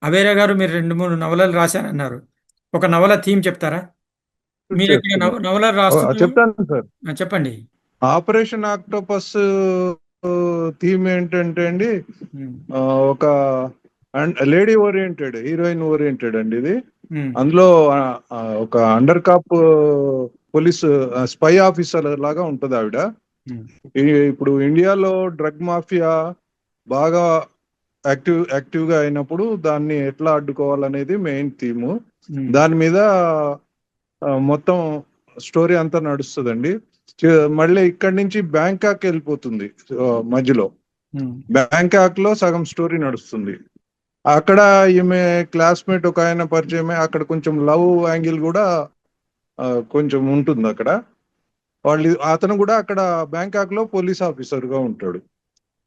అవేరా గారు, మీరు 2 3 నవలలు రాశారన్నారు. ఒక నవల థీమ్ చెప్తారా? మీరు ఎక్కడ చేస్తున్నా. నవలలు రాస్తున్నారు? చెప్తాను సార్. చెప్పండి. ఆపరేషన్ ఆక్టోపస్ థీమ్ ఏంటంటే అండి, ఉమ్, ఆ, ఒక లేడీ ఓరియంటెడ్, హీరోయిన్ ఓరియంటెడ్ అండి ఇది. ఉమ్, అందులో ఒక undercover police spy officer లాగా ఉంటది ఆవిడ. ఉమ్, ఇప్పుడు ఇండియాలో డ్రగ్ మాఫియా బాగా యాక్టివ్ గా అయినప్పుడు దాన్ని ఎట్లా అడ్డుకోవాలనేది మెయిన్ థీము. ఉమ్, దాని మీద మొత్తం స్టోరీ అంతా నడుస్తుందండి. మళ్ళీ ఇక్కడి నుంచి బ్యాంకాక్ వెళ్ళిపోతుంది. మధ్యలో ఉమ్. బ్యాంకాక్ లో సగం స్టోరీ నడుస్తుంది. అక్కడ ఈమె క్లాస్మేట్ ఒక ఆయన పరిచయమే. అక్కడ కొంచెం లవ్ యాంగిల్ కూడా కొంచెం ఉంటుంది అక్కడ. అతను కూడా అక్కడ బ్యాంకాక్ లో పోలీస్ ఆఫీసర్ గా ఉంటాడు.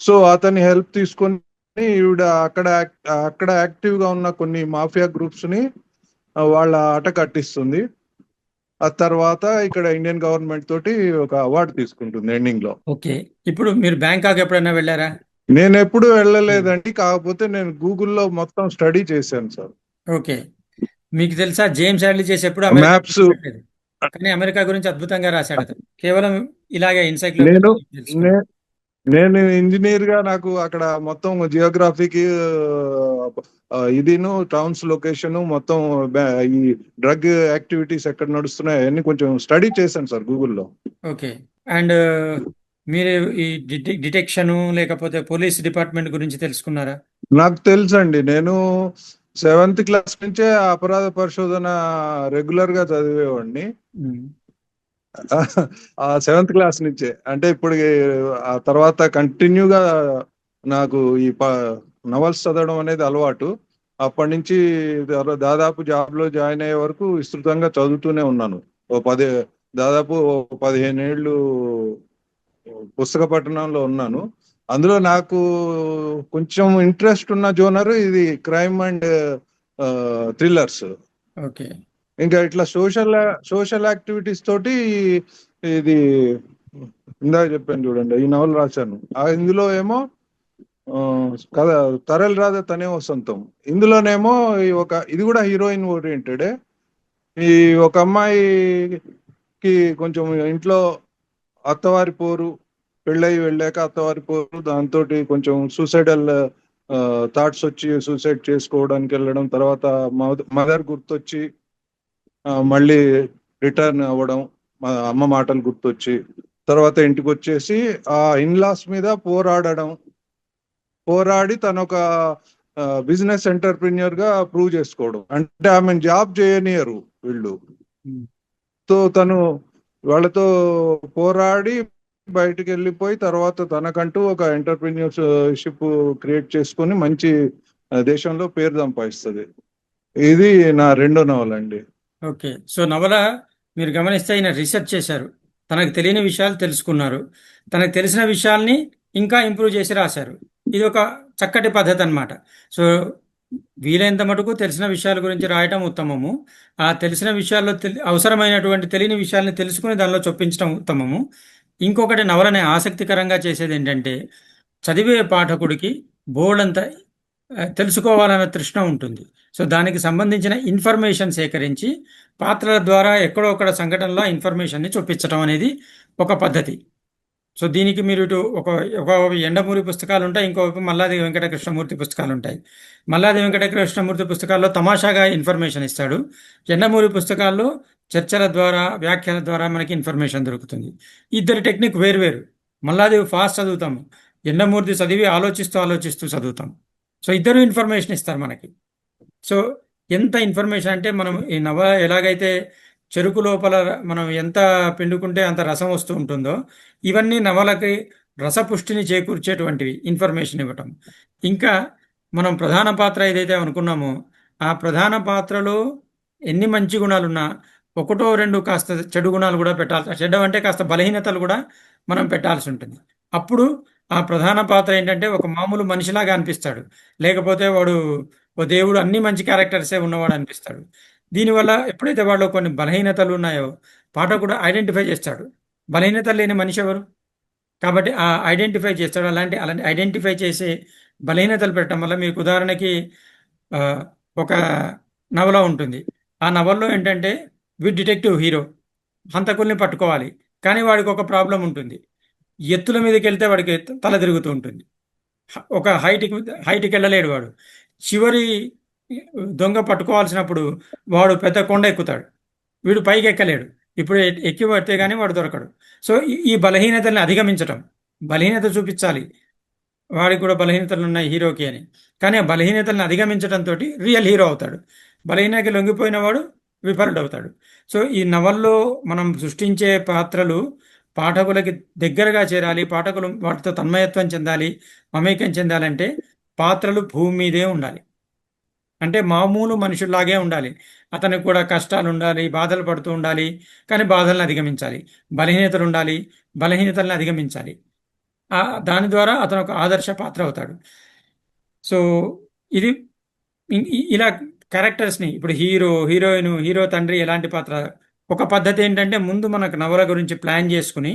సో అతని హెల్ప్ తీసుకొని ఈవిడ అక్కడ యాక్టివ్ గా ఉన్న కొన్ని మాఫియా గ్రూప్స్ ని వాళ్ళ ఆట కట్టిస్తుంది. ఆ తర్వాత ఇక్కడ ఇండియన్ గవర్నమెంట్ తోటి ఒక అవార్డు తీసుకుంటుంది ఎండింగ్ లో. ఓకే. ఇప్పుడు మీరు బ్యాంకాక్ ఎప్పుడైనా వెళ్ళారా? నేను ఎప్పుడు ఉమ్, వెళ్ళలేదండి, కాకపోతే నేను గూగుల్లో మొత్తం స్టడీ చేశాను సార్. ఓకే. మీకు తెలుసా, జేమ్స్ హ్యాడ్లీ చేసి ఎప్పుడు అమెరికా మ్యాప్స్. గురించి పెట్టలేదు. కానీ అమెరికా గురించి అద్భుతంగా రాశాడు అతను. కేవలం ఇలాగే నేను ఎన్సైక్లోపీడియా తెలుసుకుని. నే- నేను ఇంజనీర్ గా నాకు అక్కడ మొత్తం జియోగ్రఫీకి ఇదిను టౌన్స్ లొకేషన్ మొత్తం ఈ డ్రగ్ యాక్టివిటీస్ ఎక్కడ నడుస్తున్నాయి అన్ని కొంచెం స్టడీ చేశాను సార్ గూగుల్లో. ఓకే. అండ్ మీరు ఈ డిటెక్షను లేకపోతే పోలీస్ డిపార్ట్మెంట్ గురించి తెలుసుకున్నారా? నాకు తెలుసండి. నేను సెవెంత్ క్లాస్ నుంచే అపరాధ పరిశోధన రెగ్యులర్ గా చదివేవాడిని. ఉమ్, ఆ సెవెంత్ క్లాస్ నుంచే అంటే ఇప్పుడు ఆ తర్వాత కంటిన్యూగా నాకు ఈ నవల్స్ చదవడం అనేది అలవాటు. అప్పటి నుంచి దాదాపు జాబ్ లో జాయిన్ అయ్యే వరకు విస్తృతంగా చదువుతూనే ఉన్నాను. దాదాపు 15 ఏళ్ళు పుస్తక పఠనంలో ఉన్నాను. అందులో నాకు కొంచెం ఇంట్రెస్ట్ ఉన్న జోనర్ ఇది క్రైమ్ అండ్ థ్రిల్లర్స్. ఓకే. ఇంకా ఇట్లా సోషల్ యాక్టివిటీస్ తోటి ఇది ఇందాక చెప్పాను చూడండి, ఈ నవల రాశాను. ఇందులో ఏమో ఆ, కథ తరలి రాధ తనే వసంతం. ఇందులోనేమో ఇది కూడా హీరోయిన్ ఓరియంటెడ్. ఈ ఒక అమ్మాయికి కొంచెం ఇంట్లో అత్తవారి పోరు, పెళ్ళయి వెళ్ళాక అత్తవారి పోరు, దాంతో కొంచెం సూసైడల్ థాట్స్ వచ్చి సూసైడ్ చేసుకోవడానికి వెళ్ళడం, తర్వాత మదర్ గుర్తొచ్చి మళ్ళీ రిటర్న్ అవ్వడం, మా అమ్మ మాటలు గుర్తొచ్చి తర్వాత ఇంటికి వచ్చేసి ఆ ఇన్లాస్ మీద పోరాడి తను ఒక బిజినెస్ ఎంటర్ప్రిన్యూర్ గా ప్రూవ్ చేసుకోవడం. అంటే ఆమె జాబ్ చేయనియరు వీళ్ళు. ఉమ్, తను వాళ్ళతో పోరాడి బయటికి వెళ్ళిపోయి తర్వాత తనకంటూ ఒక ఎంటర్ప్రిన్యూర్షిప్ క్రియేట్ చేసుకొని మంచి దేశంలో పేరు సంపాదిస్తుంది. ఇది నా రెండో నవల అండి. ఓకే. సో నవల మీరు గమనిస్తే ఈయన రీసెర్చ్ చేశారు. తనకు తెలియని విషయాలు తెలుసుకున్నారు. తనకు తెలిసిన విషయాల్ని ఇంకా ఇంప్రూవ్ చేసి రాశారు. ఇది ఒక చక్కటి పద్ధతి అన్నమాట. సో వీలైనంత మటుకు తెలిసిన విషయాల గురించి రాయటం ఉత్తమము. ఆ తెలిసిన విషయాల్లో అవసరమైనటువంటి తెలియని విషయాల్ని తెలుసుకుని దానిలో చొప్పించడం ఉత్తమము. ఇంకొకటి, నవలని ఆసక్తికరంగా చేసేది ఏంటంటే, చదివే పాఠకుడికి బోల్డంత తెలుసుకోవాలన్న తృష్ణ ఉంటుంది. సో దానికి సంబంధించిన ఇన్ఫర్మేషన్ సేకరించి పాత్రల ద్వారా ఎక్కడో ఒక సంఘటనలో ఇన్ఫర్మేషన్ని చొప్పించడం అనేది ఒక పద్ధతి. సో దీనికి మీరు ఇటు ఒక ఎండమూరి పుస్తకాలు ఉంటాయి, ఇంకోవైపు మల్లాది వెంకటకృష్ణమూర్తి పుస్తకాలు ఉంటాయి. మల్లాది వెంకటకృష్ణమూర్తి పుస్తకాల్లో తమాషాగా ఇన్ఫర్మేషన్ ఇస్తాడు. ఎండమూరి పుస్తకాల్లో చర్చల ద్వారా, వ్యాఖ్యల ద్వారా మనకి ఇన్ఫర్మేషన్ దొరుకుతుంది. ఇద్దరి టెక్నిక్ వేరువేరు. మల్లాది ఫాస్ట్ చదువుతాము, ఎండమూర్తి చదివి ఆలోచిస్తూ ఆలోచిస్తూ చదువుతాం. సో ఇద్దరు ఇన్ఫర్మేషన్ ఇస్తారు మనకి. సో ఎంత ఇన్ఫర్మేషన్ అంటే, మనం ఈ నవ ఎలాగైతే చెరుకు లోపల మనం ఎంత పిండుకుంటే అంత రసం వస్తూ ఉంటుందో, ఇవన్నీ నవలకి రసపుష్టిని చేకూర్చేటువంటివి, ఇన్ఫర్మేషన్ ఇవ్వటం. ఇంకా మనం ప్రధాన పాత్ర ఏదైతే అనుకున్నామో, ఆ ప్రధాన పాత్రలో ఎన్ని మంచి గుణాలున్నా ఒకటో రెండు కాస్త చెడు గుణాలు కూడా పెట్టాల్సి, చెడ్డ అంటే కాస్త బలహీనతలు కూడా మనం పెట్టాల్సి ఉంటుంది. అప్పుడు ఆ ప్రధాన పాత్ర ఏంటంటే ఒక మామూలు మనిషిలాగా అనిపిస్తాడు. లేకపోతే వాడు ఓ దేవుడు, అన్ని మంచి క్యారెక్టర్సే ఉన్నవాడు అనిపిస్తాడు. దీనివల్ల ఎప్పుడైతే వాళ్ళు కొన్ని బలహీనతలు ఉన్నాయో పాఠకుడు ఐడెంటిఫై చేస్తాడు. బలహీనతలు లేని మనిషి ఎవరు? కాబట్టి ఆ ఐడెంటిఫై చేస్తాడు. అలాంటి ఐడెంటిఫై చేసే బలహీనతలు పెట్టడం వల్ల, మీకు ఉదాహరణకి ఆ, ఒక నవల ఉంటుంది. ఆ నవల్లో ఏంటంటే డిటెక్టివ్ హీరో హంతకుల్ని పట్టుకోవాలి. కానీ వాడికి ఒక ప్రాబ్లం ఉంటుంది. ఎత్తుల మీదకి వెళ్తే వాడికి తల తిరుగుతూ ఉంటుంది. ఒక హైట్కి వెళ్ళలేడు వాడు. చివరి దొంగ పట్టుకోవాల్సినప్పుడు వాడు పెద్ద కొండ ఎక్కుతాడు. వీడు పైకి ఎక్కలేడు. ఇప్పుడు ఎక్కి పడితే కానీ వాడు దొరకడు. సో ఈ బలహీనతల్ని అధిగమించటం, బలహీనత చూపించాలి వాడికి కూడా బలహీనతలు ఉన్నాయి హీరోకి అని. కానీ ఆ బలహీనతలను అధిగమించడంతో రియల్ హీరో అవుతాడు. బలహీనకి లొంగిపోయిన వాడు విఫలుడు అవుతాడు. సో ఈ నవల్లో మనం సృష్టించే పాత్రలు పాఠకులకి దగ్గరగా చేరాలి, పాఠకులు వాటితో తన్మయత్వం చెందాలి, మమేకం చెందాలంటే పాత్రలు భూమి మీదే ఉండాలి. అంటే మామూలు మనుషుల్లాగే ఉండాలి. అతనికి కూడా కష్టాలు ఉండాలి, బాధలు పడుతూ ఉండాలి, కానీ బాధలను అధిగమించాలి. బలహీనతలు ఉండాలి, బలహీనతలను అధిగమించాలి. దాని ద్వారా అతను ఒక ఆదర్శ పాత్ర అవుతాడు. సో ఇది ఇలా క్యారెక్టర్స్ని ఇప్పుడు హీరోయిన్, హీరో తండ్రి ఎలాంటి పాత్ర. ఒక పద్ధతి ఏంటంటే ముందు మనకు నవల గురించి ప్లాన్ చేసుకుని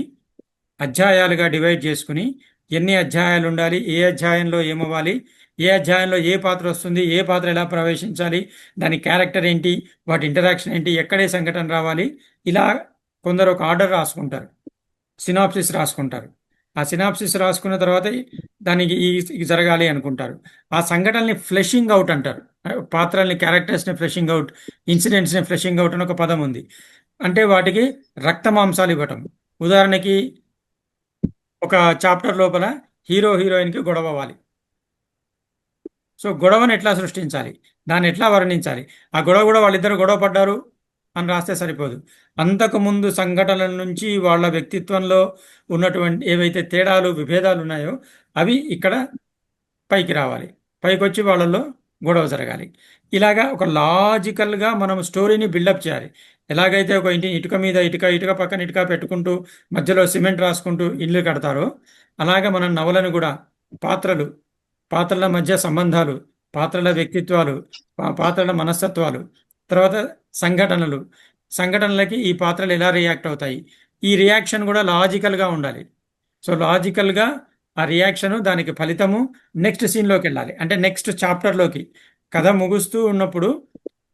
అధ్యాయాలుగా డివైడ్ చేసుకుని ఎన్ని అధ్యాయాలు ఉండాలి, ఏ అధ్యాయంలో ఏమవ్వాలి, ఏ అధ్యాయంలో ఏ పాత్ర వస్తుంది, ఏ పాత్ర ఎలా ప్రవేశించాలి, దాని క్యారెక్టర్ ఏంటి, వాటి ఇంటరాక్షన్ ఏంటి, ఎక్కడే సంఘటన రావాలి, ఇలా కొందరు ఒక ఆర్డర్ రాసుకుంటారు, సినాప్సిస్ రాసుకుంటారు. ఆ సినాప్సిస్ రాసుకున్న తర్వాత దానికి ఈ జరగాలి అనుకుంటారు. ఆ సంఘటనని ఫ్లెషింగ్ అవుట్ అంటారు. పాత్రల్ని, క్యారెక్టర్స్ని ఫ్లెషింగ్ అవుట్, ఇన్సిడెంట్స్ని ఫ్లెషింగ్ అవుట్ అని ఒక పదం ఉంది. అంటే వాటికి రక్త మాంసాలు ఇవ్వటం. ఉదాహరణకి ఒక చాప్టర్ లోపల హీరోయిన్కి గొడవ అవ్వాలి. సో గొడవను ఎట్లా సృష్టించాలి, దాన్ని ఎట్లా వర్ణించాలి. ఆ గొడవ కూడా వాళ్ళిద్దరు గొడవ పడ్డారు అని రాస్తే సరిపోదు. అంతకు ముందు సంఘటనల నుంచి వాళ్ళ వ్యక్తిత్వంలో ఉన్నటువంటి ఏవైతే తేడాలు, విభేదాలు ఉన్నాయో అవి ఇక్కడ పైకి రావాలి. పైకి వచ్చి వాళ్ళల్లో గొడవ జరగాలి. ఇలాగా ఒక లాజికల్గా మనం స్టోరీని బిల్డప్ చేయాలి. ఎలాగైతే ఒక ఇంటి ఇటుక మీద ఇటుక, ఇటుక పక్కన ఇటుక పెట్టుకుంటూ మధ్యలో సిమెంట్ రాసుకుంటూ ఇల్లు కడతారో అలాగా మనం నవలను కూడా పాత్రలు, పాత్రల మధ్య సంబంధాలు, పాత్రల వ్యక్తిత్వాలు, పాత్రల మనస్తత్వాలు, తర్వాత సంఘటనలు, సంఘటనలకి ఈ పాత్రలు ఎలా రియాక్ట్ అవుతాయి, ఈ రియాక్షన్ కూడా లాజికల్గా ఉండాలి. సో లాజికల్గా ఆ రియాక్షన్, దానికి ఫలితము నెక్స్ట్ సీన్లోకి వెళ్ళాలి. అంటే నెక్స్ట్ చాప్టర్లోకి కథ ముగుస్తూ ఉన్నప్పుడు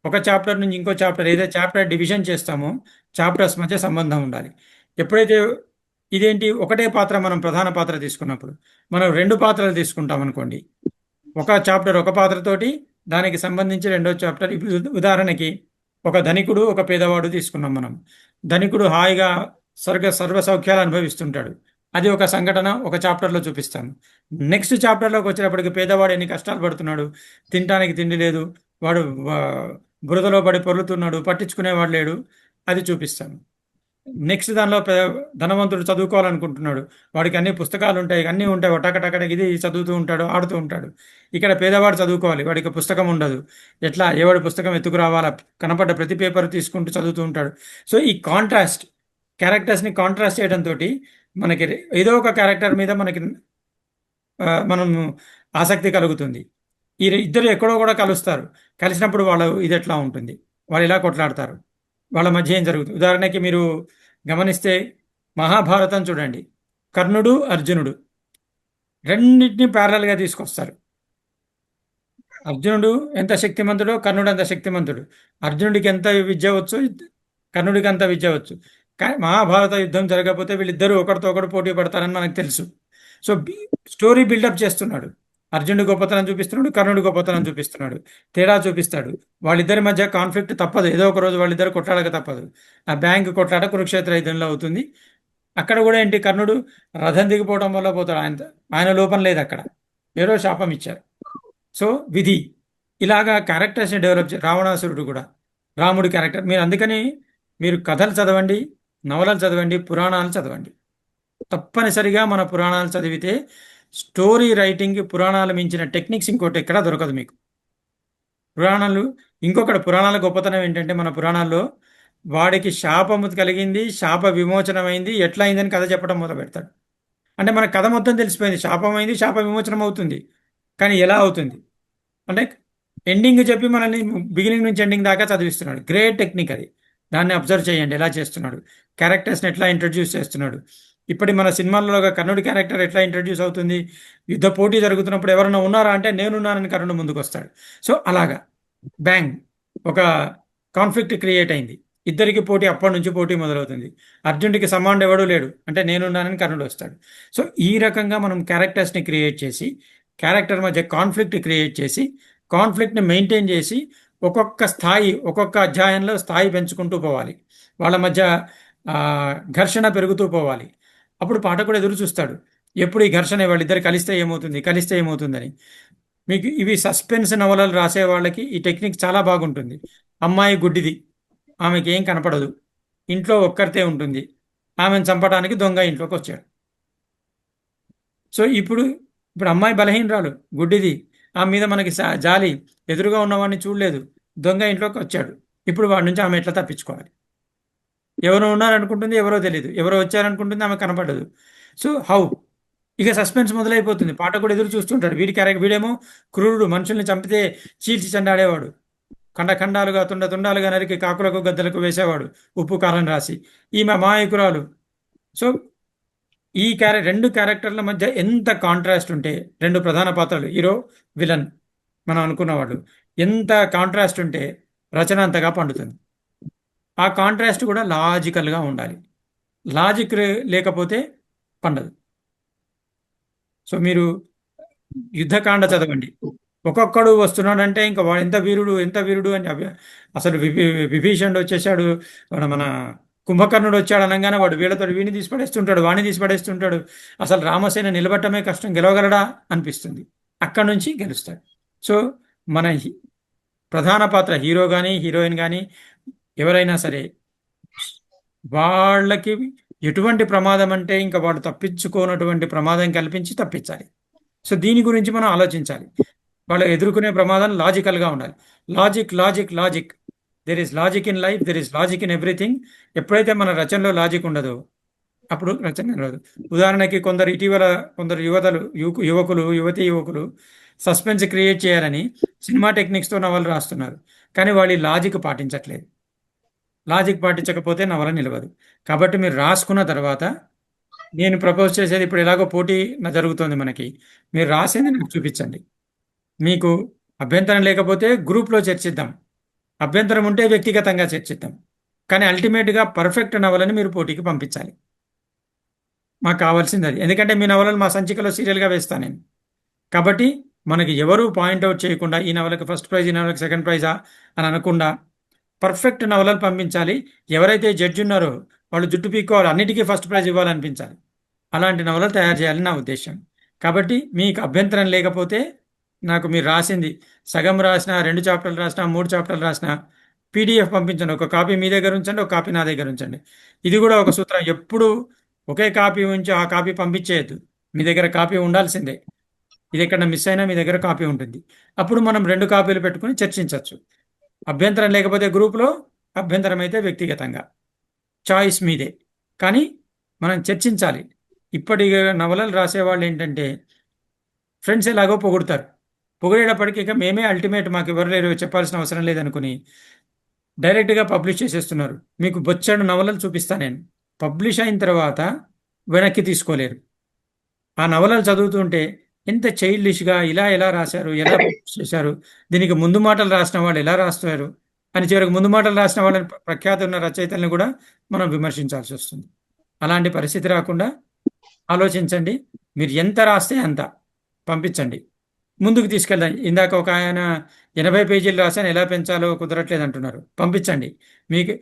ఒక చాప్టర్ నుంచి ఇంకో చాప్టర్, ఏదైతే చాప్టర్ డివిజన్ చేస్తామో చాప్టర్స్ మధ్య సంబంధం ఉండాలి. ఎప్పుడైతే ఇదేంటి ఒకటే పాత్ర మనం ప్రధాన పాత్ర తీసుకున్నప్పుడు మనం రెండు పాత్రలు తీసుకుంటాం అనుకోండి. ఒక చాప్టర్ ఒక పాత్రతోటి దానికి సంబంధించి రెండో చాప్టర్. ఉదాహరణకి ఒక ధనికుడు, ఒక పేదవాడు తీసుకున్నాం మనం. ధనికుడు హాయిగా సర్వ సౌఖ్యాలు అనుభవిస్తుంటాడు. అది ఒక సంఘటన, ఒక చాప్టర్లో చూపిస్తాను. నెక్స్ట్ చాప్టర్లోకి వచ్చేటప్పటికి పేదవాడు ఎన్ని కష్టాలు పడుతున్నాడు, తినడానికి తిండి లేదు, వాడు బురదలో పడి పొర్లుతున్నాడు, పట్టించుకునేవాడు లేడు, అది చూపిస్తాను. నెక్స్ట్ దానిలో ధనవంతుడు చదువుకోవాలనుకుంటున్నాడు, వాడికి అన్ని పుస్తకాలు ఉంటాయి, అన్నీ ఉంటాయి, టకటక ఇది చదువుతూ ఉంటాడు, ఆడుతూ ఉంటాడు. ఇక్కడ పేదవాడు చదువుకోవాలి, వాడికి పుస్తకం ఉండదు. ఎట్లా ఎవడి పుస్తకం ఎత్తుకు రావాలా, కనపడ్డ ప్రతి పేపర్ తీసుకుంటూ చదువుతూ ఉంటాడు. సో ఈ కాంట్రాస్ట్, క్యారెక్టర్స్ని కాంట్రాస్ట్ చేయడంతో మనకి ఏదో ఒక క్యారెక్టర్ మీద మనకి మనం ఆసక్తి కలుగుతుంది. ఈ ఇద్దరు ఎక్కడో కూడా కలుస్తారు. కలిసినప్పుడు వాళ్ళు ఇది ఎట్లా ఉంటుంది, వాళ్ళు ఇలా కొట్లాడతారు, వాళ్ళ మధ్య ఏం జరుగుతుంది. ఉదాహరణకి మీరు గమనిస్తే మహాభారతం చూడండి. కర్ణుడు, అర్జునుడు రెండింటిని ప్యారలల్గా తీసుకొస్తారు. అర్జునుడు ఎంత శక్తిమంతుడో కర్ణుడు అంత శక్తిమంతుడు. అర్జునుడికి ఎంత విద్య వచ్చు, కర్ణుడికి అంత విద్య వచ్చు. కానీ మహాభారత యుద్ధం జరగకపోతే వీళ్ళిద్దరూ ఒకరితో ఒకరు పోటీ పడతారని మనకు తెలుసు. సో స్టోరీ బిల్డప్ చేస్తున్నాడు. అర్జునుడి గొప్పతనం చూపిస్తున్నాడు, కర్ణుడి గొప్పతనం చూపిస్తున్నాడు, తేడా చూపిస్తాడు. వాళ్ళిద్దరి మధ్య కాన్ఫ్లిక్ట్ తప్పదు, ఏదో ఒక రోజు వాళ్ళిద్దరు కొట్లాడక తప్పదు. ఆ బ్యాంక్ కొట్లాట కురుక్షేత్ర యుద్ధంలో అవుతుంది. అక్కడ కూడా ఏంటి, కర్ణుడు రథం దిగిపోవడం వల్ల పోతాడు. ఆయన లోపం లేదు అక్కడ, ఏదో శాపం ఇచ్చారు. సో విధి, ఇలాగా క్యారెక్టర్స్ని డెవలప్ రావణాసురుడు కూడా రాముడి క్యారెక్టర్. మీరు అందుకని మీరు కథలు చదవండి, నవలలు చదవండి, పురాణాలు చదవండి. తప్పనిసరిగా మన పురాణాలు చదివితే స్టోరీ రైటింగ్, పురాణాలు మించిన టెక్నిక్స్ ఇంకోటి ఎక్కడా దొరకదు మీకు. పురాణాల గొప్పతనం ఏంటంటే మన పురాణాల్లో వాడికి శాపము కలిగింది, శాప విమోచనమైంది, ఎట్లా అయిందని కథ చెప్పడం మొదలు పెడతాడు. అంటే మన కథ మొత్తం తెలిసిపోయింది, శాపమైంది, శాప విమోచనం అవుతుంది, కానీ ఎలా అవుతుంది అంటే ఎండింగ్ చెప్పి మనల్ని బిగినింగ్ నుంచి ఎండింగ్ దాకా చదివిస్తున్నాడు. గ్రేట్ టెక్నిక్ అది. దాన్ని అబ్జర్వ్ చేయండి ఎలా చేస్తున్నాడు, క్యారెక్టర్స్ని ఎట్లా ఇంట్రడ్యూస్ చేస్తున్నాడు, ఇప్పటి మన సినిమాల్లో కర్ణుడి క్యారెక్టర్ ఎట్లా ఇంట్రడ్యూస్ అవుతుంది? యుద్ధ పోటీ జరుగుతున్నప్పుడు ఎవరైనా ఉన్నారా అంటే నేనున్నానని కర్ణుడు ముందుకు వస్తాడు. సో అలాగా బ్యాంగ్ ఒక కాన్ఫ్లిక్ట్ క్రియేట్ అయింది. ఇద్దరికి పోటీ, అప్పటి నుంచి పోటీ మొదలవుతుంది. అర్జునుడికి సమానుడు ఎవడూ లేడు అంటే నేనున్నానని కర్ణుడు వస్తాడు. సో ఈ రకంగా మనం క్యారెక్టర్స్ని క్రియేట్ చేసి, క్యారెక్టర్ మధ్య కాన్ఫ్లిక్ట్ క్రియేట్ చేసి, కాన్ఫ్లిక్ట్ని మెయింటైన్ చేసి, ఒక్కొక్క స్థాయి, ఒక్కొక్క అధ్యాయంలో స్థాయి పెంచుకుంటూ పోవాలి. వాళ్ళ మధ్య ఆ, ఘర్షణ పెరుగుతూ పోవాలి. అప్పుడు పాఠకుడు ఎదురు చూస్తాడు, ఎప్పుడు ఈ ఘర్షణ వాళ్ళిద్దరు కలిస్తే ఏమవుతుంది, కలిస్తే ఏమవుతుందని. మీకు ఇవి సస్పెన్స్ నవలలు రాసే వాళ్ళకి ఈ టెక్నిక్ చాలా బాగుంటుంది. అమ్మాయి గుడ్డిది, ఆమెకి ఏం కనపడదు, ఇంట్లో ఒక్కరితే ఉంటుంది, ఆమెను చంపడానికి దొంగ ఇంట్లోకి వచ్చాడు. సో ఇప్పుడు ఇప్పుడు అమ్మాయి బలహీనరాలు, గుడ్డిది, ఆమె మీద మనకి జాలి, ఎదురుగా ఉన్నవాడిని చూడలేదు, దొంగ ఇంట్లోకి వచ్చాడు. ఇప్పుడు వాడి నుంచి ఆమె ఎట్లా తప్పించుకోవాలి? ఎవరో ఉన్నారనుకుంటుంది, ఎవరో తెలియదు, ఎవరో వచ్చారనుకుంటుంది, ఆమె కనపడదు. So how? ఇక సస్పెన్స్ మొదలైపోతుంది. పాఠకుడు ఎదురు చూస్తుంటాడు. వీడి క్యారెక్టర్, వీడేమో క్రూరుడు, మనుషుల్ని చంపితే చీల్చి చెండాడేవాడు, ఖండ ఖండాలుగా తుండ తుండాలుగా నరికి కాకులకు గద్దలకు వేసేవాడు ఉప్పు కారం రాసి. ఈమె అమాయకురాలు. సో ఈ రెండు క్యారెక్టర్ల మధ్య ఎంత కాంట్రాస్ట్ ఉంటే, రెండు ప్రధాన పాత్రలు, హీరో విలన్ మనం అనుకున్నవాడు, ఎంత కాంట్రాస్ట్ ఉంటే రచన అంతగా పండుతుంది. ఆ కాంట్రాస్ట్ కూడా లాజికల్గా ఉండాలి. లాజిక్ లేకపోతే పండదు. సో మీరు యుద్ధకాండ చదవండి. ఒక్కొక్కడు వస్తున్నాడంటే ఇంకా వాడు ఎంత వీరుడు, ఎంత వీరుడు అని అసలు విభీషణుడు వచ్చేసాడు, మన కుంభకర్ణుడు వచ్చాడు అనగానే వాడు వీళ్ళతో వీడిని తీసి పడేస్తుంటాడు, వాడిని తీసి పడేస్తుంటాడు. అసలు రామసేన నిలబట్టమే కష్టం, గెలవగలడా అనిపిస్తుంది. అక్కడి నుంచి గెలుస్తాడు. సో మన ప్రధాన పాత్ర హీరో కానీ హీరోయిన్ కానీ ఎవరైనా సరే, వాళ్ళకి ఎటువంటి ప్రమాదం అంటే ఇంకా వాడు తప్పించుకోనటువంటి ప్రమాదం కల్పించి తప్పించాలి. సో దీని గురించి మనం ఆలోచించాలి. వాళ్ళు ఎదుర్కొనే ప్రమాదం లాజికల్గా ఉండాలి. Logic logic logic, there is logic in life, there is logic in everything. ఎప్పుడైతే మన రచనలో లాజిక్ ఉండదో అప్పుడు రచన నిలవదు. ఉదాహరణకి కొందరు యువకులు యువకులు సస్పెన్స్ క్రియేట్ చేయాలని సినిమా టెక్నిక్స్తో నవలు రాస్తున్నారు, కానీ వాళ్ళు లాజిక్ పాటించట్లేదు. లాజిక్ పాటించకపోతే నవల నిలవదు. కాబట్టి మీరు రాసుకున్న తర్వాత, నేను ప్రపోజ్ చేసేది, ఇప్పుడు ఎలాగో పోటీ జరుగుతుంది మనకి, మీరు రాసేది నాకు చూపించండి. మీకు అభ్యంతరం లేకపోతే గ్రూప్లో చర్చిద్దాం, అభ్యంతరం ఉంటే వ్యక్తిగతంగా చర్చిద్దాం. కానీ అల్టిమేట్గా పర్ఫెక్ట్ నవలని మీరు పోటీకి పంపించాలి. మాకు కావాల్సింది అది. ఎందుకంటే మీ నవలలు మా సంచికలో సీరియల్గా వేస్తాను నేను. కాబట్టి మనకి ఎవరు పాయింట్అవుట్ చేయకుండా ఈ నవలకి ఫస్ట్ ప్రైజ్, ఈ నవలకి సెకండ్ ప్రైజా అని అనకుండా పర్ఫెక్ట్ నవలలు పంపించాలి. ఎవరైతే జడ్జి ఉన్నారో వాళ్ళు జుట్టు పీక్కోవాలి, అన్నిటికీ ఫస్ట్ ప్రైజ్ ఇవ్వాలనిపించాలి. అలాంటి నవలలు తయారు చేయాలని నా ఉద్దేశం. కాబట్టి మీకు అభ్యంతరం లేకపోతే నాకు మీరు రాసింది సగం రాసినా, 2 చాప్టర్లు రాసినా, 3 చాప్టర్లు రాసినా పీడిఎఫ్ పంపించండి. ఒక కాపీ మీ దగ్గర ఉంచండి, ఒక కాపీ నా దగ్గర ఉంచండి. ఇది కూడా ఒక సూత్రం. ఎప్పుడు ఒకే కాపీ ఉంచి ఆ కాపీ పంపించేయద్దు. మీ దగ్గర కాపీ ఉండాల్సిందే. ఇది ఎక్కడ మిస్ అయినా మీ దగ్గర కాపీ ఉంటుంది. అప్పుడు మనం 2 కాపీలు పెట్టుకుని చర్చించవచ్చు. అభ్యంతరం లేకపోతే గ్రూప్లో, అభ్యంతరం అయితే వ్యక్తిగతంగా. చాయిస్ మీదే. కానీ మనం చర్చించాలి. ఇప్పటి నవలలు రాసేవాళ్ళు ఏంటంటే, ఫ్రెండ్స్ ఎలాగో పొగుడతారు, పొగిడేటప్పటికి ఇక మేమే అల్టిమేట్, మాకు ఎవరు లేరు, చెప్పాల్సిన అవసరం లేదనుకుని డైరెక్ట్గా పబ్లిష్ చేసేస్తున్నారు. మీకు బొచ్చెడు నవలలు చూపిస్తాను నేను. పబ్లిష్ అయిన తర్వాత వెనక్కి తీసుకోలేరు. ఆ నవలలు చదువుతుంటే ఎంత చైల్డిష్గా, ఇలా ఎలా రాశారు, ఎలా పబ్లిష్ చేశారు, దీనికి ముందు మాటలు రాసిన వాళ్ళు ఎలా రాస్తారు అని, చివరికి ముందు మాటలు రాసిన వాళ్ళని, ప్రఖ్యాతి ఉన్న రచయితల్ని కూడా మనం విమర్శించాల్సి వస్తుంది. అలాంటి పరిస్థితి రాకుండా ఆలోచించండి. మీరు ఎంత రాస్తే అంత పంపించండి, ముందుకు తీసుకెళ్దాం. ఇందాక ఒక ఆయన 80 పేజీలు రాశాను, ఎలా పెంచాలో కుదరట్లేదు అంటున్నారు. పంపించండి. మీకు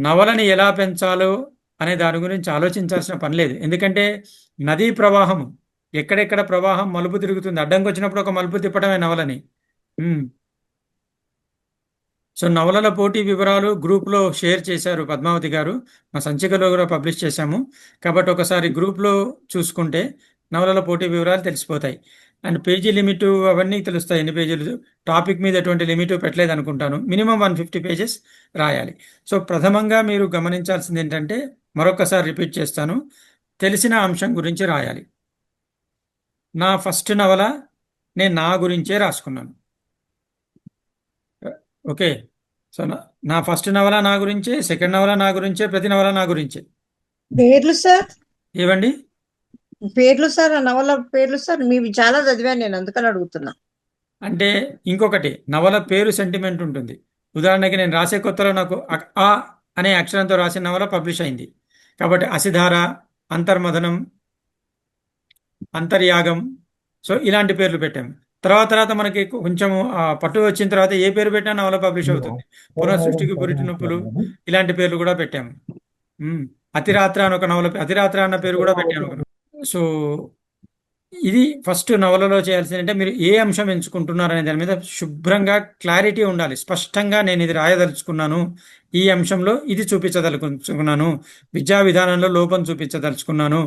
నవలని ఎలా పెంచాలో అనే దాని గురించి ఆలోచించాల్సిన పని లేదు. ఎందుకంటే నదీ ప్రవాహం, ఎక్కడెక్కడ ప్రవాహం మలుపు తిరుగుతుంది, అడ్డంకి వచ్చినప్పుడు ఒక మలుపు తిప్పడమే నవలని. సో నవలల పోటీ వివరాలు గ్రూప్లో షేర్ చేశారు పద్మావతి గారు, మా సంచికలో కూడా పబ్లిష్ చేశాము. కాబట్టి ఒకసారి గ్రూప్లో చూసుకుంటే నవలల పోటీ వివరాలు తెలిసిపోతాయి. అండ్ పేజీ లిమిట్ అవన్నీ తెలుస్తాయి, ఎన్ని పేజీలు. టాపిక్ మీద ఎటువంటి లిమిట్ పెట్టలేదు అనుకుంటాను. మినిమం 150 పేజెస్ రాయాలి. సో ప్రథమంగా మీరు గమనించాల్సింది ఏంటంటే, మరొకసారి రిపీట్ చేస్తాను, తెలిసిన అంశం గురించి రాయాలి. నా ఫస్ట్ నవల నేను నా గురించే రాసుకున్నాను. ఓకే. సో నా ఫస్ట్ నవల నా గురించే, సెకండ్ నవల నా గురించే, ప్రతి నవల నా గురించే. పేర్లు సార్? ఏవండి? పేర్లు సార్, ఆ నవల పేర్లు సార్, మీవి చాలా చదివాను నేను, అందుకని అడుగుతున్నా. అంటే ఇంకొకటి, నవల పేరు సెంటిమెంట్ ఉంటుంది. ఉదాహరణకి నేను రాసే కొత్తలో నాకు ఆ అనే అక్షరంతో రాసిన నవల పబ్లిష్ అయింది. కాబట్టి అసిధార, అంతర్మథనం, అంతర్యాగం, సో ఇలాంటి పేర్లు పెట్టాము. తర్వాత తర్వాత మనకి కొంచెము పట్టు వచ్చిన తర్వాత ఏ పేరు పెట్టినా నవల పబ్లిష్ అవుతుంది. పునఃసృష్టికి పురిటి నొప్పులు, ఇలాంటి పేర్లు కూడా పెట్టాము. ఉమ్. అతిరాత్ర అని ఒక నవల, అతిరాత్ర అన్న పేరు కూడా పెట్టాము. సో ఇది ఫస్ట్ నవలలో చేయాల్సింది అంటే మీరు ఏ అంశం ఎంచుకుంటున్నారు అనే దాని మీద శుభ్రంగా క్లారిటీ ఉండాలి. స్పష్టంగా నేను ఇది రాయదలుచుకున్నాను, ఈ అంశంలో ఇది చూపించదలుచుకున్నాను, విద్యా విధానంలో లోపం చూపించదలుచుకున్నాను,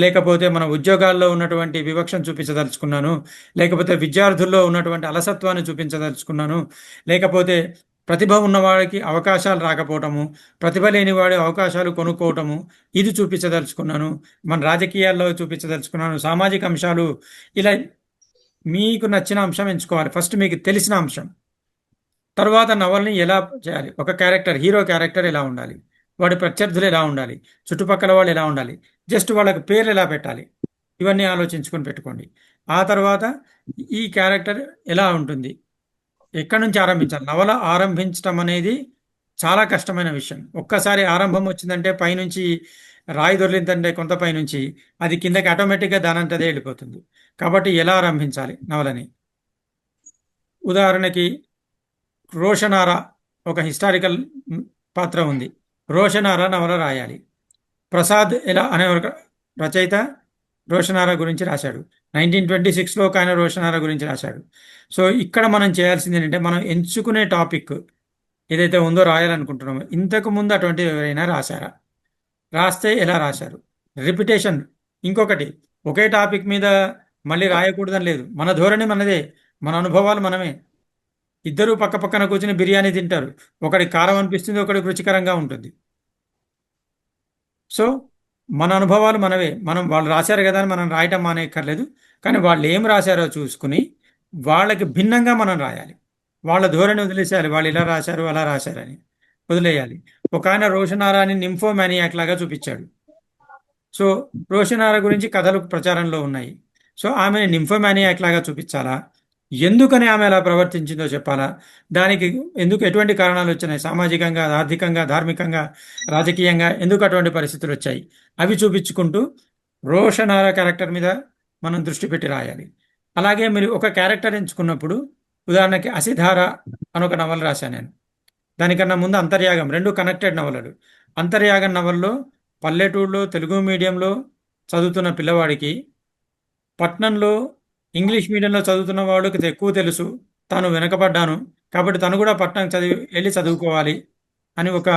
లేకపోతే మన ఉద్యోగాల్లో ఉన్నటువంటి వివక్షను చూపించదలుచుకున్నాను, లేకపోతే విద్యార్థుల్లో ఉన్నటువంటి అలసత్వాన్ని చూపించదలుచుకున్నాను, లేకపోతే ప్రతిభ ఉన్నవాడికి అవకాశాలు రాకపోవటము, ప్రతిభ లేని వాడి అవకాశాలు కొనుక్కోవటము, ఇది చూపించదలుచుకున్నాను, మన రాజకీయాల్లో చూపించదలుచుకున్నాను, సామాజిక అంశాలు, ఇలా మీకు నచ్చిన అంశం ఎంచుకోవాలి. ఫస్ట్ మీకు తెలిసిన అంశం. తర్వాత నవల్ని ఎలా చేయాలి, ఒక క్యారెక్టర్, హీరో క్యారెక్టర్ ఎలా ఉండాలి, వాడి ప్రత్యర్థులు ఎలా ఉండాలి, చుట్టుపక్కల వాళ్ళు ఎలా ఉండాలి, జస్ట్ వాళ్ళకి పేర్లు ఎలా పెట్టాలి, ఇవన్నీ ఆలోచించుకొని పెట్టుకోండి. ఆ తర్వాత ఈ క్యారెక్టర్ ఎలా ఉంటుంది, ఎక్కడి నుంచి ఆరంభించాలి. నవల ఆరంభించడం అనేది చాలా కష్టమైన విషయం. ఒక్కసారి ఆరంభం వచ్చిందంటే పైనుంచి రాయి దొర్లిందంటే కొంత పైనుంచి అది కిందకి ఆటోమేటిక్గా దానంతదే వెళ్ళిపోతుంది. కాబట్టి ఎలా ఆరంభించాలి నవలని? ఉదాహరణకి రోషనారా ఒక హిస్టారికల్ పాత్ర ఉంది. రోషనారా నవల రాయాలి. ప్రసాద్ ఎలా అనే ఒక రచయిత రోషనారా గురించి రాశాడు. 1926లో ఒక ఆయన రోషనారా గురించి రాశాడు. సో ఇక్కడ మనం చేయాల్సింది ఏంటంటే, మనం ఎంచుకునే టాపిక్ ఏదైతే ఉందో రాయాలనుకుంటున్నామో, ఇంతకు ముందు అటువంటి ఎవరైనా రాశారా, రాస్తే ఎలా రాశారు, రిపిటేషన్. ఇంకొకటి, ఒకే టాపిక్ మీద మళ్ళీ రాయకూడదని లేదు. మన ధోరణి మనదే, మన అనుభవాలు మనమే. ఇద్దరూ పక్క పక్కన కూర్చుని బిర్యానీ తింటారు, ఒకటి కారం అనిపిస్తుంది, ఒకటి రుచికరంగా ఉంటుంది. సో మన అనుభవాలు మనవే. మనం వాళ్ళు రాశారు కదా అని మనం రాయటం మానేయక్కర్లేదు. కానీ వాళ్ళు ఏం రాశారో చూసుకుని వాళ్ళకి భిన్నంగా మనం రాయాలి. వాళ్ళ ధోరణి వదిలేసేయాలి, వాళ్ళు ఇలా రాశారు అలా రాశారని వదిలేయాలి. ఒక ఆయన రోషనారాని నింఫోమానియాక్ లాగా చూపించాడు. సో రోషనారా గురించి కథలు ప్రచారంలో ఉన్నాయి. సో ఆమెను నింఫోమానియాక్ లాగా చూపించాలా, ఎందుకని ఆమె అలా ప్రవర్తించిందో చెప్పాలా, దానికి ఎందుకు ఎటువంటి కారణాలు వచ్చినాయి, సామాజికంగా, ఆర్థికంగా, ధార్మికంగా, రాజకీయంగా ఎందుకు అటువంటి పరిస్థితులు వచ్చాయి, అవి చూపించుకుంటూ రోషనారా క్యారెక్టర్ మీద మనం దృష్టి పెట్టి రాయాలి. అలాగే మీరు ఒక క్యారెక్టర్ ఎంచుకున్నప్పుడు, ఉదాహరణకి అసిధార అని ఒక నవల రాశాను నేను. దానికన్నా ముందు అంతర్యాగం, రెండు కనెక్టెడ్ నవలలు. అంతర్యాగం నవల్లో పల్లెటూరులో తెలుగు మీడియంలో చదువుతున్న పిల్లవాడికి పట్నంలో ఇంగ్లీష్ మీడియంలో చదువుతున్న వాళ్ళకి ఎక్కువ తెలుసు, తాను వెనకబడ్డాను కాబట్టి తను కూడా పట్నం వెళ్ళి చదువుకోవాలి అని ఒక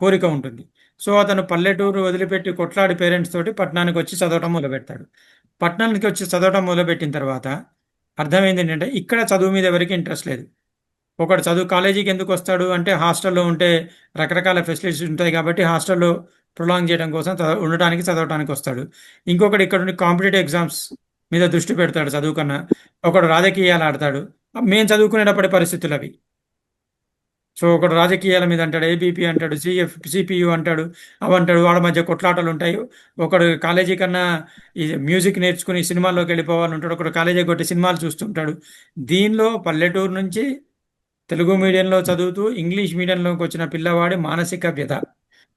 కోరిక ఉంటుంది. సో అతను పల్లెటూరు వదిలిపెట్టి కొట్లాడి పేరెంట్స్ తోటి పట్టణానికి వచ్చి చదవటం మొదలుపెడతాడు. పట్టణానికి వచ్చి చదవటం మొదలుపెట్టిన తర్వాత అర్థమైంది ఏంటంటే, ఇక్కడ చదువు మీద ఎవరికి ఇంట్రెస్ట్ లేదు. ఒకడు చదువు కాలేజీకి ఎందుకు వస్తాడు అంటే, హాస్టల్లో ఉంటే రకరకాల ఫెసిలిటీస్ ఉంటాయి కాబట్టి హాస్టల్లో ప్రొలాంగ్ చేయడం కోసం ఉండటానికి చదవటానికి వస్తాడు. ఇంకొకటి ఇక్కడ ఉండి కాంపిటేటివ్ ఎగ్జామ్స్ మీద దృష్టి పెడతాడు చదువు కన్నా. ఒకడు రాజకీయాలు ఆడతాడు. మేము చదువుకునేటప్పటి పరిస్థితులు అవి. సో ఒకడు రాజకీయాల మీద అంటాడు, ఏబీపీ అంటాడు, సిపియు అంటాడు, అవంటాడు, వాళ్ళ మధ్య కొట్లాటలు ఉంటాయి. ఒకడు కాలేజీ కన్నా ఈ మ్యూజిక్ నేర్చుకుని సినిమాల్లోకి వెళ్ళిపోవాలని ఉంటాడు, ఒకడు కాలేజీ కొట్టి సినిమాలు చూస్తుంటాడు. దీనిలో పల్లెటూరు నుంచి తెలుగు మీడియంలో చదువుతూ ఇంగ్లీష్ మీడియంలోకి వచ్చిన పిల్లవాడి మానసిక వ్యధ,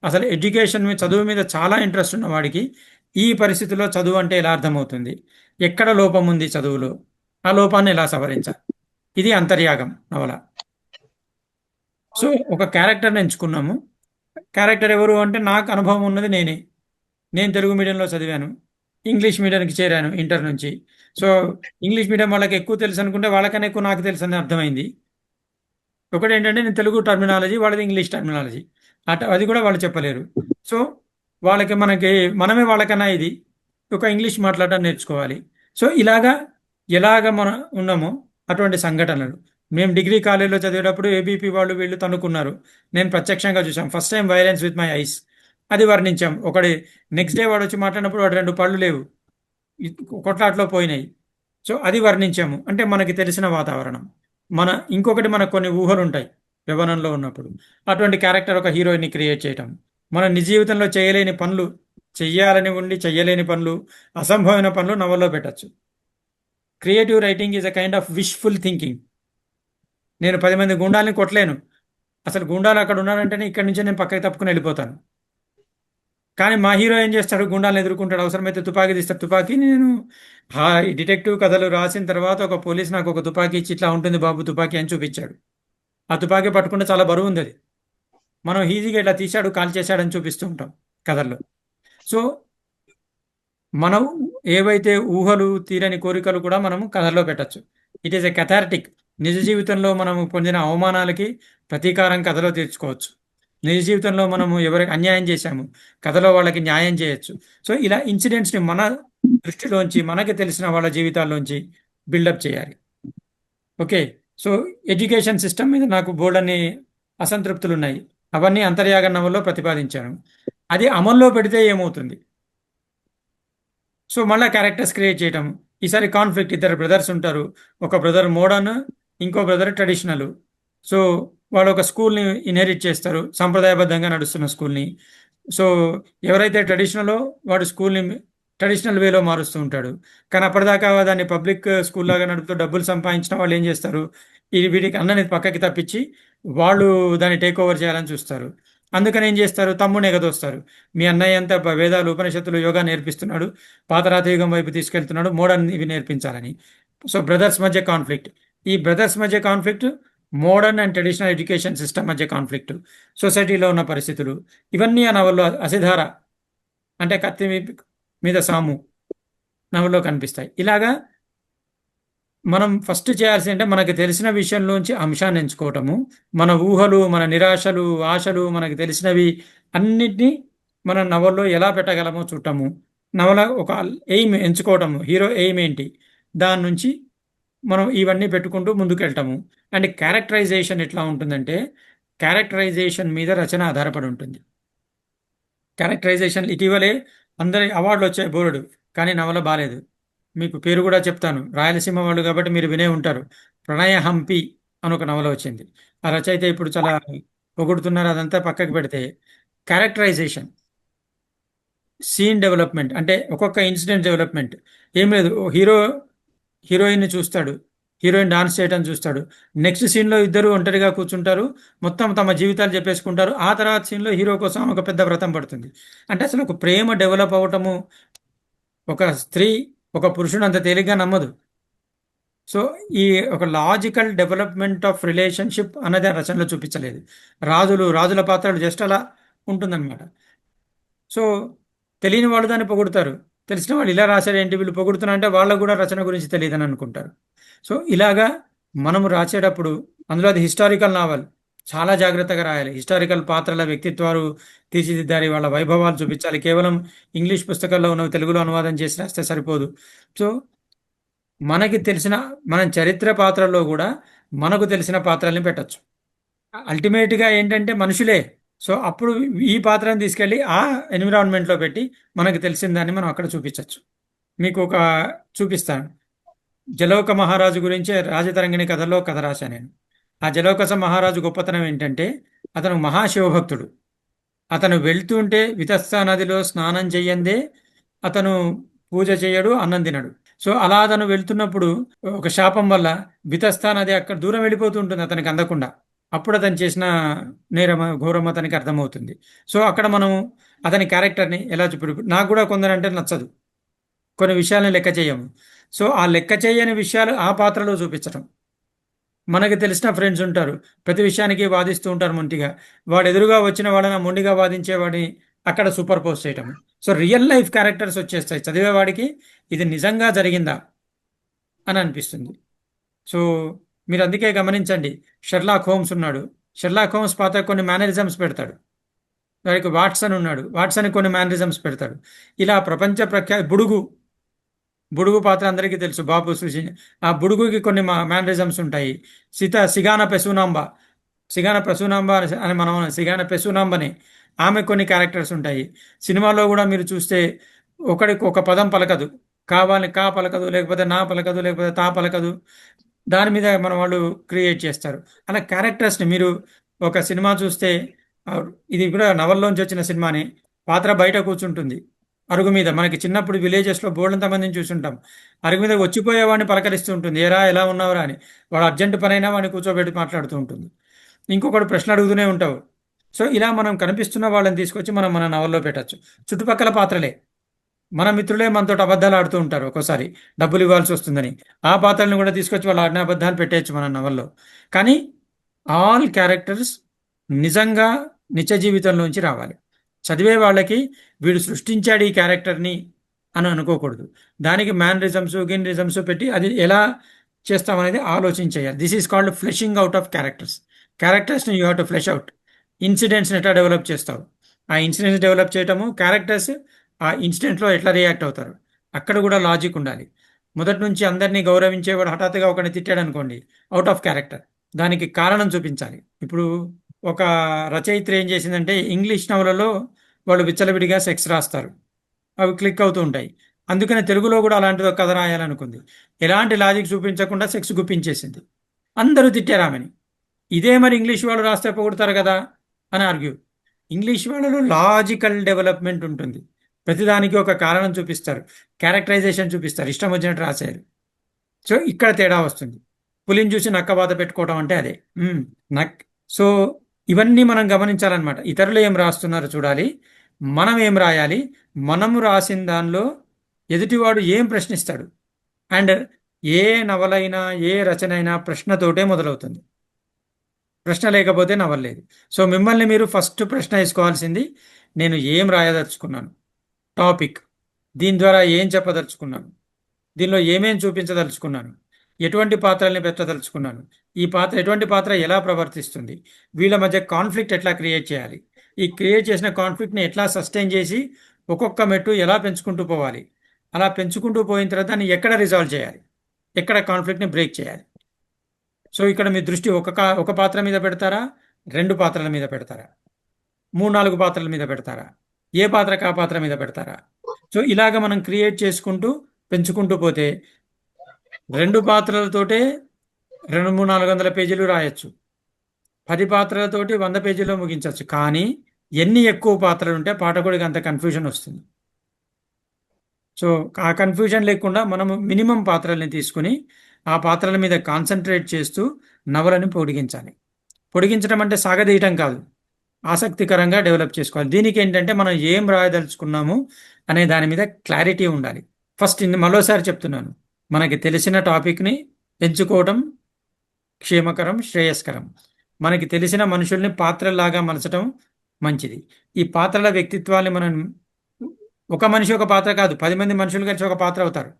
అసలు ఎడ్యుకేషన్ మీద, చదువు మీద చాలా ఇంట్రెస్ట్ ఉన్న వాడికి ఈ పరిస్థితిలో చదువు అంటే ఎలా అర్థమవుతుంది, ఎక్కడ లోపం ఉంది చదువులో, ఆ లోపాన్ని ఎలా సవరించాలి. ఇది అంతర్యాగం నవల. సో ఒక క్యారెక్టర్ని ఎంచుకున్నాము. క్యారెక్టర్ ఎవరు అంటే, నాకు అనుభవం ఉన్నది నేనే. నేను తెలుగు మీడియంలో చదివాను, ఇంగ్లీష్ మీడియంకి చేరాను ఇంటర్ నుంచి. సో ఇంగ్లీష్ మీడియం వాళ్ళకి ఎక్కువ తెలుసు అనుకుంటే వాళ్ళకన్నా ఎక్కువ నాకు తెలుసు అని అర్థమైంది. ఒకటి ఏంటంటే, నేను తెలుగు టర్మినాలజీ, వాళ్ళది ఇంగ్లీష్ టర్మినాలజీ, అది కూడా వాళ్ళు చెప్పలేరు. సో వాళ్ళకి మనకి మనమే వాళ్ళకన్నా ఇది ఒక ఇంగ్లీష్ మాట్లాడడం నేర్చుకోవాలి. సో ఎలాగ మనం ఉన్నామో అటువంటి సంఘటనలు. మేము డిగ్రీ కాలేజీలో చదివేటప్పుడు ఏబీపీ వాళ్ళు వీళ్ళు తనుకున్నారు, నేను ప్రత్యక్షంగా చూసాం. First time violence with my eyes, అది వర్ణించాం. ఒకటి నెక్స్ట్ డే వాడు వచ్చి మాట్లాడినప్పుడు వాడు రెండు పళ్ళు లేవు, కొట్లాట్లో పోయినాయి. సో అది వర్ణించాము. అంటే మనకి తెలిసిన వాతావరణం. ఇంకొకటి మనకు కొన్ని ఊహలు ఉంటాయి యవ్వనంలో ఉన్నప్పుడు. అటువంటి క్యారెక్టర్ ఒక హీరోయిన్ని క్రియేట్ చేయటం, మన నిజ జీవితంలో చేయలేని పనులు చెయ్యాలని ఉండి చెయ్యలేని పనులు, అసంభవమైన పనులు నవల్లో పెట్టచ్చు. Creative writing is a kind of wishful thinking. నేను 10 మంది గుండాల్ని కొట్టలేను. అసలు గుండాలు అక్కడ ఉన్నారంటేనే ఇక్కడి నుంచే నేను పక్కకి తప్పుకుని వెళ్ళిపోతాను. కానీ మా హీరో ఏం చేస్తాడు? గుండాలను ఎదుర్కొంటాడు. అవసరమైతే తుపాకీ తీస్తాడు. తుపాకీ నేను ఈ డిటెక్టివ్ కథలు రాసిన తర్వాత ఒక పోలీస్ నాకు ఒక తుపాకీ ఇచ్చి ఇట్లా ఉంటుంది బాబు తుపాకీ అని చూపించాడు. ఆ తుపాకీ పట్టుకుంటే చాలా బరువు ఉంది అది. మనం ఈజీగా ఇట్లా తీశాడు కాల్ చేశాడని చూపిస్తూ ఉంటాం కథల్లో. సో మనం ఏవైతే ఊహలు తీరని కోరికలు కూడా మనము కథల్లో పెట్టచ్చు. It is a cathartic. నిజ జీవితంలో మనము పొందిన అవమానాలకి ప్రతీకారం కథలో తీర్చుకోవచ్చు. నిజ జీవితంలో మనము ఎవరికి అన్యాయం చేశాము, కథలో వాళ్ళకి న్యాయం చేయొచ్చు. సో ఇలా ఇన్సిడెంట్స్ని మన దృష్టిలోంచి మనకి తెలిసిన వాళ్ళ జీవితాల్లోంచి బిల్డప్ చేయాలి. ఓకే. సో ఎడ్యుకేషన్ సిస్టమ్ మీద నాకు బోల్డన్ని అసంతృప్తులు ఉన్నాయి. అవన్నీ అంతర్యాగ నవల్లో ప్రతిపాదించాను. అది అమల్లో పెడితే ఏమవుతుంది? సో మళ్ళీ క్యారెక్టర్స్ క్రియేట్ చేయటం. ఈసారి కాన్ఫ్లిక్ట్. ఇద్దరు బ్రదర్స్ ఉంటారు. ఒక బ్రదర్ మోడర్న్, ఇంకో బ్రదర్ ట్రెడిషనల్. సో వాళ్ళు ఒక స్కూల్ని ఇన్హెరిట్ చేస్తారు, సంప్రదాయబద్ధంగా నడుస్తున్న స్కూల్ని. సో ఎవరైతే ట్రెడిషనలో వాడు స్కూల్ని ట్రెడిషనల్ వేలో మారుస్తూ ఉంటాడు. కానీ అప్పటిదాకా దాన్ని పబ్లిక్ స్కూల్ లాగా నడుపుతూ డబ్బులు సంపాదించిన వాళ్ళు ఏం చేస్తారు? వీడికి అన్నని పక్కకి తప్పించి వాళ్ళు దాన్ని టేక్ ఓవర్ చేయాలని చూస్తారు. అందుకని ఏం చేస్తారు? తమ్ముడిని ఎగదోస్తారు. మీ అన్నయ్య అంతా వేదాలు ఉపనిషత్తులు యోగా నేర్పిస్తున్నాడు, పాతరాతయుగం వైపు తీసుకెళ్తున్నాడు, మోడర్న్ ఇవి నేర్పించాలని. సో బ్రదర్స్ మధ్య కాన్ఫ్లిక్ట్. ఈ బ్రదర్స్ మధ్య conflict, modern and traditional education system మధ్య కాన్ఫ్లిక్ట్, సొసైటీలో ఉన్న పరిస్థితులు, ఇవన్నీ ఆ నవల్లో అసిధార అంటే కత్తి మీద సాము నవల్లో కనిపిస్తాయి. ఇలాగా మనం ఫస్ట్ చేయాల్సి అంటే మనకు తెలిసిన విషయంలోంచి అంశాన్ని ఎంచుకోవటము. మన ఊహలు, మన నిరాశలు, ఆశలు, మనకు తెలిసినవి అన్నిటినీ మన నవల్లో ఎలా పెట్టగలమో చూడటము. నవల ఒక ఎయిమ్ ఎంచుకోవటము. హీరో ఎయిమ్ ఏంటి, దాని నుంచి మనం ఇవన్నీ పెట్టుకుంటూ ముందుకెళ్ళటము. అండ్ క్యారెక్టరైజేషన్ ఎట్లా ఉంటుందంటే, క్యారెక్టరైజేషన్ మీద రచన ఆధారపడి ఉంటుంది. క్యారెక్టరైజేషన్ ఇటీవలే అందరి అవార్డులు వచ్చాయి బోర్డు, కానీ నవల బాలేదు. మీకు పేరు కూడా చెప్తాను, రాయలసీమ వాళ్ళు కాబట్టి మీరు వినే ఉంటారు. ప్రణయ హంపి అని ఒక నవల వచ్చింది. ఆ రచయిత ఇప్పుడు చాలా పొగుడుతున్నారు. అదంతా పక్కకి పెడితే క్యారెక్టరైజేషన్, సీన్ డెవలప్మెంట్ అంటే ఒక్కొక్క ఇన్సిడెంట్ డెవలప్మెంట్ ఏం లేదు. హీరోయిన్ని చూస్తాడు, హీరోయిన్ డాన్స్ చేయడం చూస్తాడు. నెక్స్ట్ సీన్లో ఇద్దరు ఒంటరిగా కూర్చుంటారు, మొత్తం తమ జీవితాలు చెప్పేసుకుంటారు. ఆ తర్వాత సీన్లో హీరో కోసం ఒక పెద్ద వ్రతం పడుతుంది. అంటే అసలు ఒక ప్రేమ డెవలప్ అవ్వటము ఒక స్త్రీ ఒక పురుషుడు అంత తేలిగ్గా నమ్మదు. సో ఈ ఒక లాజికల్ డెవలప్మెంట్ ఆఫ్ రిలేషన్షిప్ అన్నది ఆ రచనలో చూపించలేదు. రాజుల పాత్రలు జస్ట్ అలా ఉంటుందన్నమాట. సో తెలియని వాళ్ళు దాన్ని పొగుడుతారు, తెలిసిన వాళ్ళు ఇలా రాశారు ఏంటి వీళ్ళు పొగుడుతున్నా అంటే వాళ్ళకు కూడా రచన గురించి తెలియదని అనుకుంటారు. సో ఇలాగా మనము రాసేటప్పుడు, అందులో అది హిస్టారికల్ నావల్, చాలా జాగ్రత్తగా రాయాలి. హిస్టారికల్ పాత్రల వ్యక్తిత్వాలు తీర్చిదిద్దాలి, వాళ్ళ వైభవాలు చూపించాలి. కేవలం ఇంగ్లీష్ పుస్తకాల్లో ఉన్నవి తెలుగులో అనువాదం చేసి రాస్తే సరిపోదు. సో మనకి తెలిసిన మన చరిత్ర పాత్రల్లో కూడా మనకు తెలిసిన పాత్రల్ని పెట్టచ్చు. అల్టిమేట్గా ఏంటంటే మనుషులే. సో అప్పుడు ఈ పాత్రను తీసుకెళ్ళి ఆ ఎన్విరాన్మెంట్లో పెట్టి మనకు తెలిసిన దాన్ని మనం అక్కడ చూపించవచ్చు. మీకు ఒక చూపిస్తాను. జలౌక మహారాజు గురించి రాజతరంగిణి కథలో కథ రాశాను నేను. ఆ జలౌకస మహారాజు గొప్పతనం ఏంటంటే అతను మహాశివభక్తుడు. అతను వెళ్తుంటే వితస్తా నదిలో స్నానం చెయ్యందే అతను పూజ చేయడు, అన్నం తినడు. సో అలా అతను వెళ్తున్నప్పుడు ఒక శాపం వల్ల వితస్తా నది అక్కడ దూరం వెళ్ళిపోతూ ఉంటుంది అతనికి అందకుండా. అప్పుడు అతను చేసిన నేరం ఘోరం అతనికి అర్థమవుతుంది. సో అక్కడ మనం అతని క్యారెక్టర్ని ఎలా చూపి, నాకు కూడా కొందరంటే నచ్చదు, కొన్ని విషయాలను లెక్క చేయము. సో ఆ లెక్క చేయని విషయాలు ఆ పాత్రలో చూపించటం. మనకి తెలిసిన ఫ్రెండ్స్ ఉంటారు, ప్రతి విషయానికి వాదిస్తూ ఉంటారు మొండిగా. వాడు ఎదురుగా వచ్చిన వాడన మొండిగా వాదించేవాడిని అక్కడ సూపర్ పోస్ట్ చేయటం. సో రియల్ లైఫ్ క్యారెక్టర్స్ వచ్చేస్తాయి. చదివేవాడికి ఇది నిజంగా జరిగిందా అని అనిపిస్తుంది. సో మీరు అందుకే గమనించండి, షెర్లాక్ హోమ్స్ ఉన్నాడు. షెర్లాక్ హోమ్స్ పాత్ర కొన్ని మేనరిజమ్స్ పెడతాడు. వాడికి వాట్సన్ ఉన్నాడు, వాట్సన్ కొన్ని మేనరిజమ్స్ పెడతాడు. ఇలా ప్రపంచ బుడుగు పాత్ర అందరికీ తెలుసు, బాబు సృష్టి. ఆ బుడుగుకి కొన్ని మేనరిజమ్స్ ఉంటాయి. సిగాన పెసునాంబ అని మనం సిగాన పెసునాంబని ఆమె కొన్ని క్యారెక్టర్స్ ఉంటాయి. సినిమాలో కూడా మీరు చూస్తే ఒకడికి ఒక పదం పలకదు, కావాలి కా పలకదు, లేకపోతే నా పలకదు, లేకపోతే తా పలకదు. దాని మీద మన వాళ్ళు క్రియేట్ చేస్తారు. అలా క్యారెక్టర్స్ని మీరు ఒక సినిమా చూస్తే, ఇది కూడా నవల్లోంచి వచ్చిన సినిమానే, పాత్ర బయట కూర్చుంటుంది, అరుగు మీద మనకి చిన్నప్పుడు విలేజెస్లో బోల్డంత మందిని చూసుంటాం. అరుగు మీద వచ్చిపోయేవాడిని పలకరిస్తూ ఉంటుంది, ఏరా ఎలా ఉన్నావురా అని. వాడు అర్జెంట్ పనైనా వాడిని కూర్చోబెట్టి మాట్లాడుతూ ఉంటుంది. ఇంకొకడు ప్రశ్న అడుగుతూనే ఉంటావు. సో ఇలా మనం కనిపిస్తున్న వాళ్ళని తీసుకొచ్చి మనం మన నవల్లో పెట్టచ్చు. చుట్టుపక్కల పాత్రలే, మన మిత్రులే మనతో అబద్ధాలు ఆడుతూ ఉంటారు ఒక్కోసారి, డబ్బులు ఇవ్వాల్సి వస్తుందని. ఆ పాత్రలను కూడా తీసుకొచ్చి వాళ్ళు ఆడిన అబద్ధాలు పెట్టేయచ్చు మన నవల్లో. కానీ ఆల్ క్యారెక్టర్స్ నిజంగా నిత్య జీవితంలోంచి రావాలి. చదివే వాళ్ళకి వీడు సృష్టించాడు ఈ క్యారెక్టర్ని అని అనుకోకూడదు. దానికి మ్యానరిజమ్స్ గిన్రిజమ్స్ పెట్టి అది ఎలా చేస్తామనేది ఆలోచించేయాలి. This is called fleshing out of characters. క్యారెక్టర్స్ని you have to flesh out. ఇన్సిడెంట్స్ని ఎట్లా డెవలప్ చేస్తావు, ఆ ఇన్సిడెంట్స్ డెవలప్ చేయటము, క్యారెక్టర్స్ ఆ ఇన్సిడెంట్లో ఎట్లా రియాక్ట్ అవుతారు, అక్కడ కూడా లాజిక్ ఉండాలి. మొదటి నుంచి అందరినీ గౌరవించేవాడు హఠాత్తుగా ఒకరిని తిట్టాడు అనుకోండి, అవుట్ ఆఫ్ క్యారెక్టర్. దానికి కారణం చూపించాలి. ఇప్పుడు ఒక రచయిత్రి ఏం చేసిందంటే, ఇంగ్లీష్ నవలలో వాళ్ళు విచ్చలవిడిగా సెక్స్ రాస్తారు, అవి క్లిక్ అవుతూ ఉంటాయి. అందుకని తెలుగులో కూడా అలాంటిది ఒక కథ రాయాలనుకుంది. ఎలాంటి లాజిక్ చూపించకుండా సెక్స్ గుప్పించేసింది. అందరూ తిట్టారు ఆమెని. ఇదే మరి ఇంగ్లీష్ వాళ్ళు రాస్తే పొగుడతారు కదా అని ఆర్గ్యూ. ఇంగ్లీష్ వాళ్ళలో లాజికల్ డెవలప్మెంట్ ఉంటుంది. ప్రతిదానికి ఒక కారణం చూపిస్తారు, క్యారెక్టరైజేషన్ చూపిస్తారు, ఇష్టం వచ్చినట్టు రాశారు. సో ఇక్కడ తేడా వస్తుంది. పులిని చూసి నక్క బాధ పెట్టుకోవడం అంటే అదే. నక్ సో ఇవన్నీ మనం గమనించాలన్నమాట. ఇతరులు ఏం రాస్తున్నారో చూడాలి, మనం ఏం రాయాలి, మనము రాసిన దానిలో ఎదుటివాడు ఏం ప్రశ్నిస్తాడు. అండ్ ఏ నవలైనా ఏ రచన అయినా ప్రశ్నతోటే మొదలవుతుంది. ప్రశ్న లేకపోతే నవల లేదు. సో మిమ్మల్ని మీరు ఫస్ట్ ప్రశ్న వేసుకోవాల్సింది, నేను ఏం రాయదలుచుకున్నాను, టాపిక్, దీని ద్వారా ఏం చెప్పదలుచుకున్నాను, దీనిలో ఏమేం చూపించదలుచుకున్నాను, ఎటువంటి పాత్రల్ని పెట్టదలుచుకున్నాను, ఈ పాత్ర ఎటువంటి పాత్ర ఎలా ప్రవర్తిస్తుంది, వీళ్ళ మధ్య కాన్ఫ్లిక్ట్ ఎట్లా క్రియేట్ చేయాలి, ఈ క్రియేట్ చేసిన కాన్ఫ్లిక్ట్ని ఎట్లా సస్టైన్ చేసి ఒక్కొక్క మెట్టు ఎలా పెంచుకుంటూ పోవాలి, అలా పెంచుకుంటూ పోయిన తర్వాత దాన్ని ఎక్కడ రిజాల్వ్ చేయాలి, ఎక్కడ కాన్ఫ్లిక్ట్ని బ్రేక్ చేయాలి. సో ఇక్కడ మీ దృష్టి ఒక పాత్ర మీద పెడతారా, 2 పాత్రల మీద పెడతారా, 3-4 పాత్రల మీద పెడతారా, ఏ పాత్రకు ఆ పాత్ర మీద పెడతారా. సో ఇలాగ మనం క్రియేట్ చేసుకుంటూ పెంచుకుంటూ పోతే 2 పాత్రలతోటే 200-400 పేజీలు రాయొచ్చు, 10 పాత్రలతోటి 100 పేజీల్లో ముగించవచ్చు. కానీ ఎన్ని ఎక్కువ పాత్రలు ఉంటే పాఠకుడికి అంత కన్ఫ్యూజన్ వస్తుంది. సో ఆ కన్ఫ్యూజన్ లేకుండా మనము మినిమం పాత్రల్ని తీసుకుని ఆ పాత్రల మీద కాన్సన్ట్రేట్ చేస్తూ నవలని పొడిగించాలి. పొడిగించడం అంటే సాగదీయటం కాదు, ఆసక్తికరంగా డెవలప్ చేసుకోవాలి. దీనికి ఏంటంటే మనం ఏం రాయదలుచుకున్నాము అనే దాని మీద క్లారిటీ ఉండాలి. ఫస్ట్ మరోసారి చెప్తున్నాను, మనకి తెలిసిన టాపిక్ని ఎంచుకోవడం క్షేమకరం, శ్రేయస్కరం. మనకి తెలిసిన మనుషుల్ని పాత్రలాగా మలచడం మంచిది. ఈ పాత్రల వ్యక్తిత్వాన్ని మనం, ఒక మనిషి ఒక పాత్ర కాదు, 10 మంది మనుషులు కలిసి ఒక పాత్ర అవుతారు.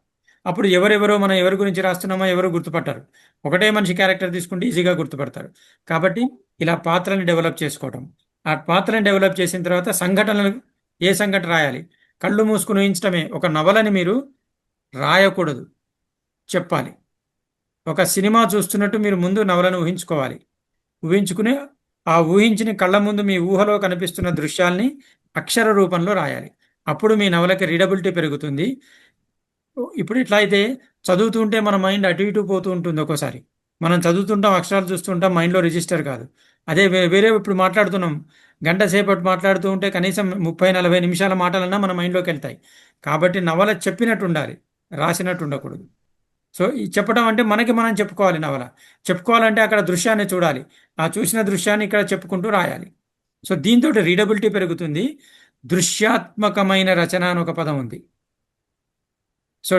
అప్పుడు ఎవరెవరో మనం ఎవరి గురించి రాస్తున్నామో ఎవరు గుర్తుపట్టారు. ఒకటే మనిషి క్యారెక్టర్ తీసుకుంటే ఈజీగా గుర్తుపడతారు. కాబట్టి ఇలా పాత్రని డెవలప్ చేసుకోవటం, ఆ పాత్రని డెవలప్ చేసిన తర్వాత సంఘటనలు, ఏ సంఘటన రాయాలి, కళ్ళు మూసుకుని ఊహించడమే. ఒక నవలని మీరు రాయకూడదు, చెప్పాలి. ఒక సినిమా చూస్తున్నట్టు మీరు ముందు నవలను ఊహించుకోవాలి. ఊహించుకుని ఆ ఊహించిన కళ్ళ ముందు మీ ఊహలో కనిపిస్తున్న దృశ్యాల్ని అక్షర రూపంలో రాయాలి. అప్పుడు మీ నవలకి రీడబిలిటీ పెరుగుతుంది. ఇప్పుడు ఇట్లా అయితే చదువుతుంటే మన మైండ్ అటు ఇటు పోతూ ఉంటుంది. ఒక్కోసారి మనం చదువుతుంటాం, అక్షరాలు చూస్తుంటాం, మైండ్లో రిజిస్టర్ కాదు. అదే వేరే ఇప్పుడు మాట్లాడుతున్నాం, గంట సేపటి మాట్లాడుతూ ఉంటే కనీసం 30-40 నిమిషాల మాటలన్నా మన మైండ్లోకి వెళ్తాయి. కాబట్టి నవల చెప్పినట్టు ఉండాలి, రాసినట్టు ఉండకూడదు. సో ఈ చెప్పడం అంటే మనకి మనం చెప్పుకోవాలి. నవల చెప్పుకోవాలంటే అక్కడ దృశ్యాన్ని చూడాలి, ఆ చూసిన దృశ్యాన్ని ఇక్కడ చెప్పుకుంటూ రాయాలి. సో దీంతో రీడబిలిటీ పెరుగుతుంది. దృశ్యాత్మకమైన రచన అని ఒక పదం ఉంది. సో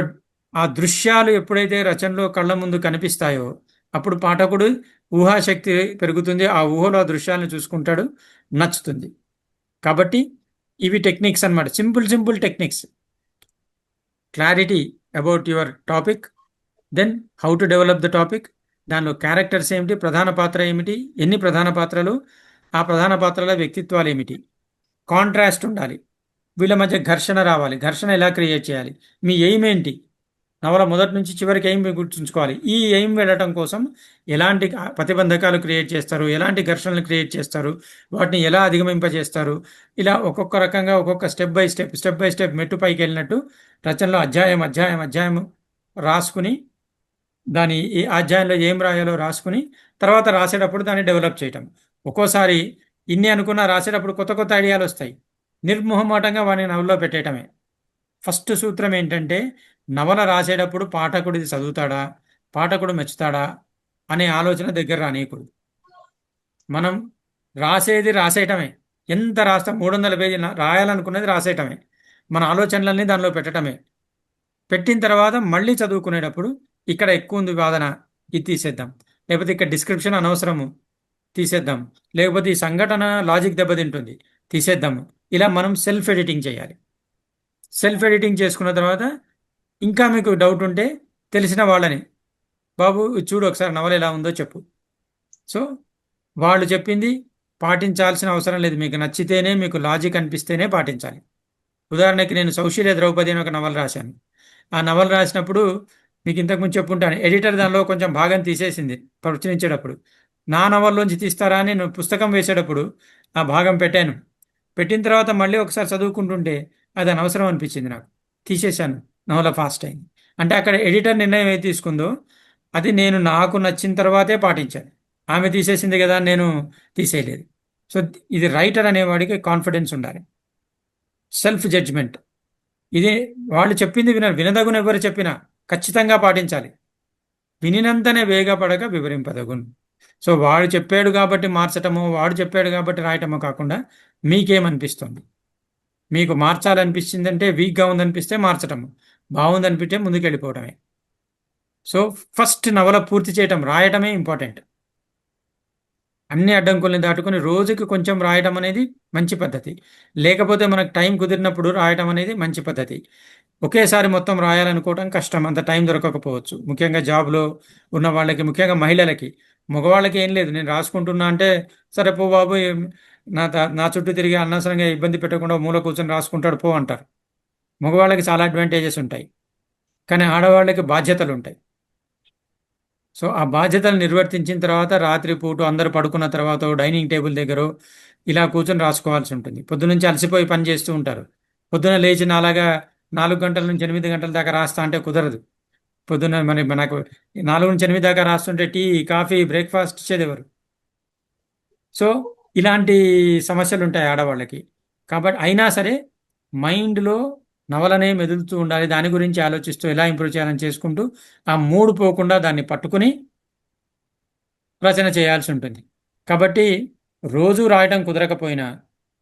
ఆ దృశ్యాలు ఎప్పుడైతే రచనలో కళ్ళ ముందు కనిపిస్తాయో అప్పుడు పాఠకుడు ఊహాశక్తి పెరుగుతుంది. ఆ ఊహలో ఆ దృశ్యాలను చూసుకుంటాడు, నచ్చుతుంది. కాబట్టి ఇవి టెక్నిక్స్ అన్నమాట, simple techniques. Clarity about your topic, then how to develop the topic, దానిలో క్యారెక్టర్స్ ఏమిటి, ప్రధాన పాత్ర ఏమిటి, ఎన్ని ప్రధాన పాత్రలు, ఆ ప్రధాన పాత్రల వ్యక్తిత్వాలు ఏమిటి, కాంట్రాస్ట్ ఉండాలి, వీళ్ళ మధ్య ఘర్షణ రావాలి, ఘర్షణ ఎలా క్రియేట్ చేయాలి, మీ ఎయిమ్ ఏంటి, నవల మొదటి నుంచి చివరికి ఎయిమ్ గుర్తుంచుకోవాలి. ఈ ఎయిమ్ వెళ్ళటం కోసం ఎలాంటి ప్రతిబంధకాలు క్రియేట్ చేస్తారు, ఎలాంటి ఘర్షణలు క్రియేట్ చేస్తారు, వాటిని ఎలా అధిగమింపజేస్తారు, ఇలా ఒక్కొక్క రకంగా ఒక్కొక్క స్టెప్ బై స్టెప్ మెట్టు పైకి వెళ్ళినట్టు రచనలో అధ్యాయం రాసుకుని, దాని ఈ అధ్యాయంలో ఏం రాయాలో రాసుకుని తర్వాత రాసేటప్పుడు దాన్ని డెవలప్ చేయటం. ఒక్కోసారి ఇన్ని అనుకున్నా రాసేటప్పుడు కొత్త ఐడియాలు వస్తాయి, నిర్మోహమాటంగా వాడిని నవల్లో పెట్టేయటమే. ఫస్ట్ సూత్రం ఏంటంటే నవల రాసేటప్పుడు పాఠకుడు ఇది చదువుతాడా, పాఠకుడు మెచ్చుతాడా అనే ఆలోచన దగ్గర రానీయకూడదు. మనం రాసేది రాసేయటమే. ఎంత రాస్తాం, 300 పేజీలు రాయాలనుకున్నది రాసేయటమే. మన ఆలోచనలన్నీ దానిలో పెట్టడమే. పెట్టిన తర్వాత మళ్ళీ చదువుకునేటప్పుడు ఇక్కడ ఎక్కువ ఉంది వాదన, ఇది తీసేద్దాం, లేకపోతే ఇక్కడ డిస్క్రిప్షన్ అనవసరము తీసేద్దాం, లేకపోతే ఈ సంఘటన లాజిక్ దెబ్బతింటుంది తీసేద్దాము. ఇలా మనం సెల్ఫ్ ఎడిటింగ్ చేయాలి. సెల్ఫ్ ఎడిటింగ్ చేసుకున్న తర్వాత ఇంకా మీకు డౌట్ ఉంటే తెలిసిన వాళ్ళని, బాబు ఇది చూడు ఒకసారి నవల ఎలా ఉందో చెప్పు. సో వాళ్ళు చెప్పింది పాటించాల్సిన అవసరం లేదు. మీకు నచ్చితేనే, మీకు లాజిక్ అనిపిస్తేనే పాటించాలి. ఉదాహరణకి నేను సౌశీల్య ద్రౌపది అని ఒక నవల రాశాను. ఆ నవల రాసినప్పుడు మీకు ఇంతకుముందు చెప్పుంటాను, ఎడిటర్ దానిలో కొంచెం భాగం తీసేసింది ప్రచురించేటప్పుడు. నా నవల్లోంచి తీస్తారా అని నేను పుస్తకం వేసేటప్పుడు ఆ భాగం పెట్టాను. పెట్టిన తర్వాత మళ్ళీ ఒకసారి చదువుకుంటుంటే అది అనవసరం అనిపించింది నాకు, తీసేశాను. నవల ఫాస్ట్ అయింది. అంటే అక్కడ ఎడిటర్ నిర్ణయం ఏది తీసుకుందో అది నేను నాకు నచ్చిన తర్వాతే పాటించాను. ఆమె తీసేసింది కదా అని నేను తీసేయలేదు. సో ఇది రైటర్ అనేవాడికి కాన్ఫిడెన్స్ ఉండాలి, సెల్ఫ్ జడ్జ్మెంట్. ఇది వాళ్ళు చెప్పింది వినదగును ఎవరు చెప్పినా ఖచ్చితంగా పాటించాలి. వినినంతనే వేగపడక వివరింపదగును. సో వాడు చెప్పాడు కాబట్టి మార్చటమో, వాడు చెప్పాడు కాబట్టి రాయటమో కాకుండా మీకేమనిపిస్తుంది, మీకు మార్చాలనిపించిందంటే, వీక్గా ఉందనిపిస్తే మార్చటము, బాగుందనిపిస్తే ముందుకు వెళ్ళిపోవటమే. సో ఫస్ట్ నవల పూర్తి చేయటం, రాయటమే ఇంపార్టెంట్. అన్ని అడ్డంకుల్ని దాటుకొని రోజుకి కొంచెం రాయడం అనేది మంచి పద్ధతి. లేకపోతే మనకు టైం కుదిరినప్పుడు రాయడం అనేది మంచి పద్ధతి. ఒకేసారి మొత్తం రాయాలనుకోవడం కష్టం, అంత టైం దొరకకపోవచ్చు. ముఖ్యంగా జాబ్లో ఉన్న వాళ్ళకి, ముఖ్యంగా మహిళలకి. మగవాళ్ళకి ఏం లేదు, నేను రాసుకుంటున్నా అంటే సరే పో బాబు, నా చుట్టూ తిరిగి అనవసరంగా ఇబ్బంది పెట్టకుండా మూల కూర్చొని రాసుకుంటాడు పో అంటారు. మగవాళ్ళకి చాలా అడ్వాంటేజెస్ ఉంటాయి, కానీ ఆడవాళ్ళకి బాధ్యతలు ఉంటాయి. సో ఆ బాధ్యతలు నిర్వర్తించిన తర్వాత రాత్రి పూట అందరూ పడుకున్న తర్వాత డైనింగ్ టేబుల్ దగ్గర ఇలా కూర్చొని రాసుకోవాల్సి ఉంటుంది. పొద్దునుంచి అలసిపోయి పని చేస్తూ ఉంటారు. పొద్దున లేచి నాలాగా 4 గంటల నుంచి 8 గంటల దాకా రాస్తా అంటే కుదరదు. పొద్దున మనకు 4 నుంచి 8 దాకా రాస్తుంటే టీ, కాఫీ, బ్రేక్ఫాస్ట్ ఇచ్చేది ఎవరు? సో ఇలాంటి సమస్యలు ఉంటాయి ఆడవాళ్ళకి. కాబట్టి అయినా సరే మైండ్లో నవలనే మెదులుతూ ఉండాలి, దాని గురించి ఆలోచిస్తూ ఎలా ఇంప్రూవ్ చేయాలని చేసుకుంటూ ఆ మూడు పోకుండా దాన్ని పట్టుకుని రచన చేయాల్సి ఉంటుంది. కాబట్టి రోజు రాయడం కుదరకపోయినా